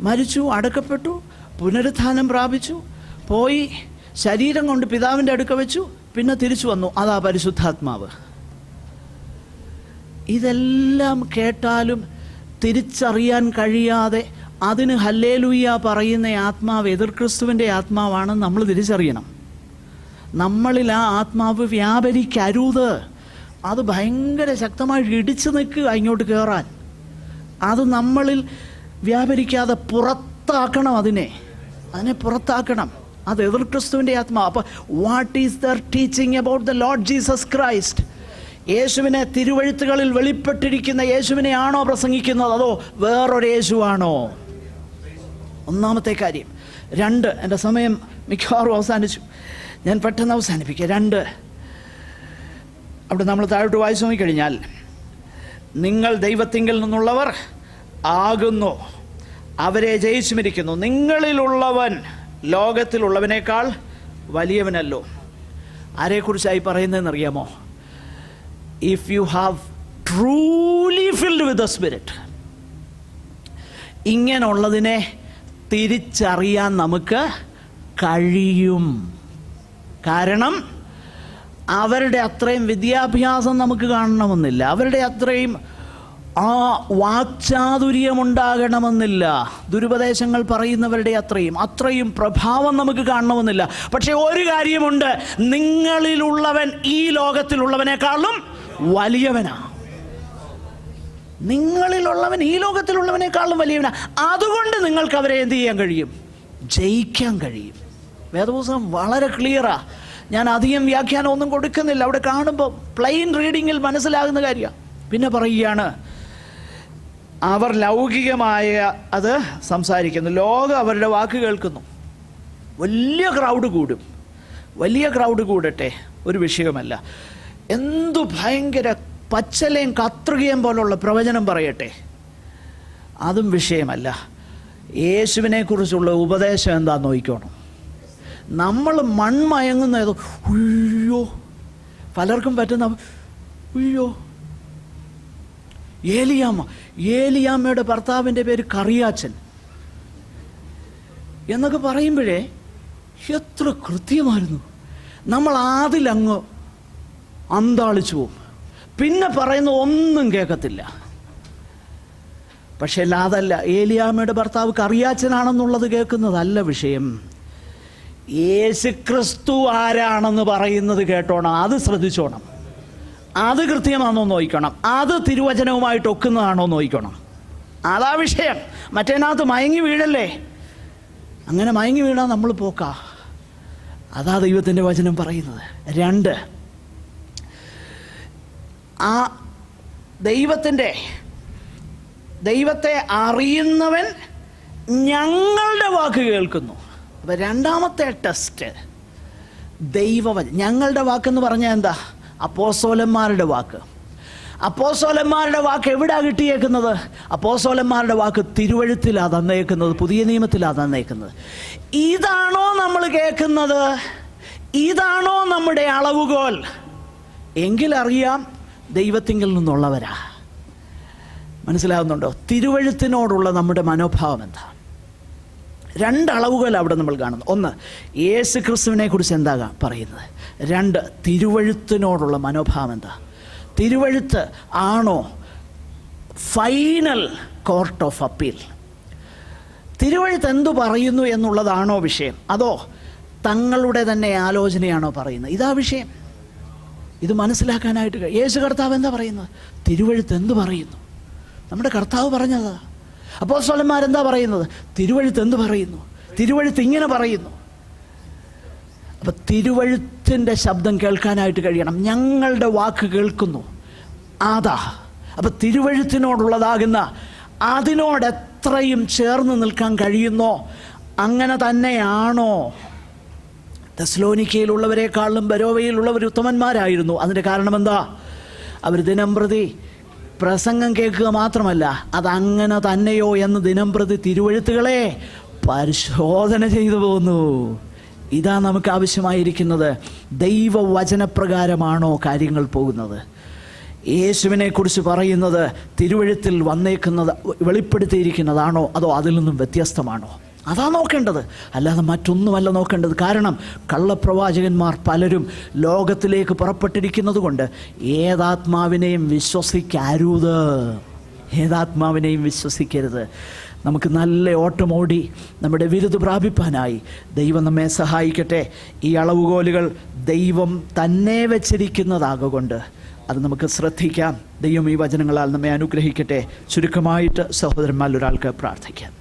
മരിച്ചു, അടക്കപ്പെട്ടു, പുനരുത്ഥാനം പ്രാപിച്ചു, പോയി ശരീരം കൊണ്ട് പിതാവിൻ്റെ അടുക്ക വെച്ചു, പിന്നെ തിരിച്ചു വന്നു. അതാ പരിശുദ്ധാത്മാവ്. ഇതെല്ലാം കേട്ടാലും തിരിച്ചറിയാൻ കഴിയാതെ അതിന് ഹല്ലേലൂയ പറയുന്ന ആത്മാവ് എതിർ ക്രിസ്തുവിൻ്റെ ആത്മാവാണെന്ന് നമ്മൾ തിരിച്ചറിയണം. നമ്മളിൽ ആ ആത്മാവ് വ്യാപരിക്കരുത്. അത് ഭയങ്കര ശക്തമായിട്ട് ഇടിച്ചു നിൽക്കുക ഇങ്ങോട്ട് കയറാൻ. അത് നമ്മളിൽ വ്യാപരിക്കാതെ പുറത്താക്കണം. അതിനെ പുറത്താക്കണം. അത് എതിർ ക്രിസ്തുവിൻ്റെ ആത്മാവ്. അപ്പോൾ what is there teaching about the Lord Jesus Christ? യേശുവിനെ തിരുവെഴുത്തുകളിൽ വെളിപ്പെട്ടിരിക്കുന്ന യേശുവിനെ ആണോ പ്രസംഗിക്കുന്നത്, അതോ വേറൊരു യേശുവാണോ? ഒന്നാമത്തെ കാര്യം. 2, എൻ്റെ സമയം മിക്കവാറും അവസാനിച്ചു, ഞാൻ പെട്ടെന്ന് അവസാനിപ്പിക്കുക. 2, അവിടെ നമ്മൾ താഴോട്ട് വായിച്ചു നോക്കിക്കഴിഞ്ഞാൽ, നിങ്ങൾ ദൈവത്തിങ്കിൽ നിന്നുള്ളവർ ആകുന്നു, അവരെ ജയിച്ചുമിരിക്കുന്നു. നിങ്ങളിലുള്ളവൻ ലോകത്തിലുള്ളവനേക്കാൾ വലിയവനല്ലോ. ആരെക്കുറിച്ചായി പറയുന്നതെന്നറിയാമോ? If you have truly filled with the spirit, ഇങ്ങനെയുള്ളതിനെ തിരിച്ചറിയാൻ നമുക്ക് കഴിയും. കാരണം അവരുടെ അത്രയും വിദ്യാഭ്യാസം നമുക്ക് കാണണമെന്നില്ല, അവരുടെ അത്രയും വാക്ചാതുര്യമുണ്ടാകണമെന്നില്ല, ദുരുപദേശങ്ങൾ പറയുന്നവരുടെ അത്രയും പ്രഭാവം നമുക്ക് കാണണമെന്നില്ല. പക്ഷെ ഒരു കാര്യമുണ്ട്, നിങ്ങളിലുള്ളവൻ ഈ ലോകത്തിലുള്ളവനേക്കാളും വലിയവനാ. നിങ്ങളിലുള്ളവൻ ഈ ലോകത്തിലുള്ളവനേക്കാളും വലിയവനാ. അതുകൊണ്ട് നിങ്ങൾക്ക് അവരെ എന്ത് ചെയ്യാൻ കഴിയും? ജയിക്കാൻ കഴിയും. വേദപുസ്തകം വളരെ ക്ലിയറാ. ഞാൻ അധികം വ്യാഖ്യാനം ഒന്നും കൊടുക്കുന്നില്ല. അവിടെ കാണുമ്പോൾ പ്ലെയിൻ റീഡിങ്ങിൽ മനസ്സിലാകുന്ന കാര്യമാണ്. പിന്നെ പറയുകയാണ്, അവർ ലൗകികമായ അത് സംസാരിക്കുന്നു, ലോകം അവരുടെ വാക്ക് കേൾക്കുന്നു. വലിയ ക്രൗഡ് കൂടട്ടെ, ഒരു വിഷയമല്ല. എന്തു ഭയങ്കര പച്ചലയും കത്രികയും പോലുള്ള പ്രവചനം പറയട്ടെ, അതും വിഷയമല്ല. യേശുവിനെക്കുറിച്ചുള്ള ഉപദേശം എന്താന്ന് നോക്കിക്കോണം. നമ്മൾ മൺമയങ്ങുന്നതോ, ഉയ്യോ, പലർക്കും പറ്റുന്ന ഉയ്യോ. ഏലിയാമ്മയുടെ ഭർത്താവിൻ്റെ പേര് കറിയാച്ചൻ എന്നൊക്കെ പറയുമ്പോഴേ എത്ര കൃത്യമായിരുന്നു. നമ്മൾ അതിലങ്ങ് അന്താളിച്ചു പോവും, പിന്നെ പറയുന്ന ഒന്നും കേൾക്കത്തില്ല. പക്ഷെ അതല്ല, ഏലിയാമ്മയുടെ ഭർത്താവ് കറിയാച്ചനാണെന്നുള്ളത് കേൾക്കുന്നതല്ല വിഷയം. യേശുക്രിസ്തു ആരാണെന്ന് പറയുന്നത് കേട്ടോണം, അത് ശ്രദ്ധിച്ചോണം. അത് കൃത്യമാണോ നോക്കണം, അത് തിരുവചനവുമായിട്ട് ഒക്കുന്നതാണോ നോക്കണം. അതാ വിഷയം. മറ്റേനകത്ത് മയങ്ങി വീഴല്ലേ. അങ്ങനെ മയങ്ങി വീണാൽ നമ്മൾ പോക്കാ. അതാ ദൈവത്തിൻ്റെ വചനം പറയുന്നത്. 2, ആ ദൈവത്തെ അറിയുന്നവൻ ഞങ്ങളുടെ വാക്ക് കേൾക്കുന്നു. അപ്പം രണ്ടാമത്തെ ടെസ്റ്റ് ദൈവവചനം. ഞങ്ങളുടെ വാക്കെന്ന് പറഞ്ഞാൽ എന്താ? അപ്പോസ്തലന്മാരുടെ വാക്ക്. അപ്പോസ്തലന്മാരുടെ വാക്ക് എവിടെയാണ് കിട്ടിയേക്കുന്നത്? അപ്പോസ്തലന്മാരുടെ വാക്ക് തിരുവഴുത്തിലാണ് തന്നേക്കുന്നത്, പുതിയ നിയമത്തിലാണ് തന്നേക്കുന്നത്. ഇതാണോ നമ്മൾ കേൾക്കുന്നത്? ഇതാണോ നമ്മുടെ അളവുകോൽ? എങ്കിലറിയാം ദൈവത്തിങ്കിൽ നിന്നുള്ളവരാ. മനസ്സിലാകുന്നുണ്ടോ? തിരുവഴുത്തിനോടുള്ള നമ്മുടെ മനോഭാവം എന്താ? 2 അളവുകൾ അവിടെ നമ്മൾ കാണുന്നു. 1, യേശു ക്രിസ്തുവിനെ കുറിച്ച് എന്താ പറയുന്നത്. 2, തിരുവഴുത്തിനോടുള്ള മനോഭാവം എന്താ? തിരുവഴുത്ത് ആണോ ഫൈനൽ കോർട്ട് ഓഫ് അപ്പീൽ? തിരുവഴുത്ത് എന്തു പറയുന്നു എന്നുള്ളതാണോ വിഷയം? അതോ തങ്ങളുടെ തന്നെ ആലോചനയാണോ പറയുന്നത്? ഇതാ വിഷയം. ഇത് മനസ്സിലാക്കാനായിട്ട് യേശു കർത്താവ് എന്താ പറയുന്നത്? തിരുവഴുത്ത് എന്തു പറയുന്നു? നമ്മുടെ കർത്താവ് പറഞ്ഞതാ. അപ്പോസ്തലന്മാരെന്താ പറയുന്നത്? തിരുവഴുത്ത് എന്തു പറയുന്നു? തിരുവഴുത്ത് ഇങ്ങനെ പറയുന്നു. അപ്പം തിരുവഴുത്തിൻ്റെ ശബ്ദം കേൾക്കാനായിട്ട് കഴിയണം. ഞങ്ങളുടെ വാക്ക് കേൾക്കുന്നു, അതാ. അപ്പം തിരുവഴുത്തിനോടുള്ളതാകുന്ന അതിനോടെത്രയും ചേർന്ന് നിൽക്കാൻ കഴിയുന്നോ അങ്ങനെ തന്നെയാണോ? തെസ്സലോനിക്കയിലുള്ളവരെക്കാളും ബരോവയിലുള്ളവർ ഉത്തമന്മാരായിരുന്നു. അതിൻ്റെ കാരണം എന്താ? അവർ ദിനംപ്രതി പ്രസംഗം കേൾക്കുക മാത്രമല്ല, അതങ്ങനെ തന്നെയോ എന്ന് ദിനംപ്രതി തിരുവഴുത്തുകളെ പരിശോധന ചെയ്തു പോകുന്നു. ഇതാ നമുക്ക് ആവശ്യമായിരിക്കുന്നത്. ദൈവവചനപ്രകാരമാണോ കാര്യങ്ങൾ പോകുന്നത്? യേശുവിനെ കുറിച്ച് പറയുന്നത് തിരുവഴുത്തിൽ വന്നേക്കുന്നത്, വെളിപ്പെടുത്തിയിരിക്കുന്നതാണോ, അതോ അതിൽ നിന്നും വ്യത്യസ്തമാണോ? അതാ നോക്കേണ്ടത്, അല്ലാതെ മറ്റൊന്നുമല്ല നോക്കേണ്ടത്. കാരണം കള്ളപ്രവാചകന്മാർ പലരും ലോകത്തിലേക്ക് പുറപ്പെട്ടിരിക്കുന്നത് കൊണ്ട് ഏതാത്മാവിനെയും വിശ്വസിക്കരുത്. ഏതാത്മാവിനെയും വിശ്വസിക്കരുത്. നമുക്ക് നല്ല ഓട്ടമോടി നമ്മുടെ വിരുദ് പ്രാപിപ്പാനായി ദൈവം നമ്മെ സഹായിക്കട്ടെ. ഈ അളവുകോലുകൾ ദൈവം തന്നെ വെച്ചിരിക്കുന്നതാകൊണ്ട് അത് നമുക്ക് ശ്രദ്ധിക്കാം. ദൈവം ഈ വചനങ്ങളാൽ നമ്മെ അനുഗ്രഹിക്കട്ടെ. ചുരുക്കമായിട്ട് സഹോദരന്മാരിൽ ഒരാൾക്ക് പ്രാർത്ഥിക്കാം.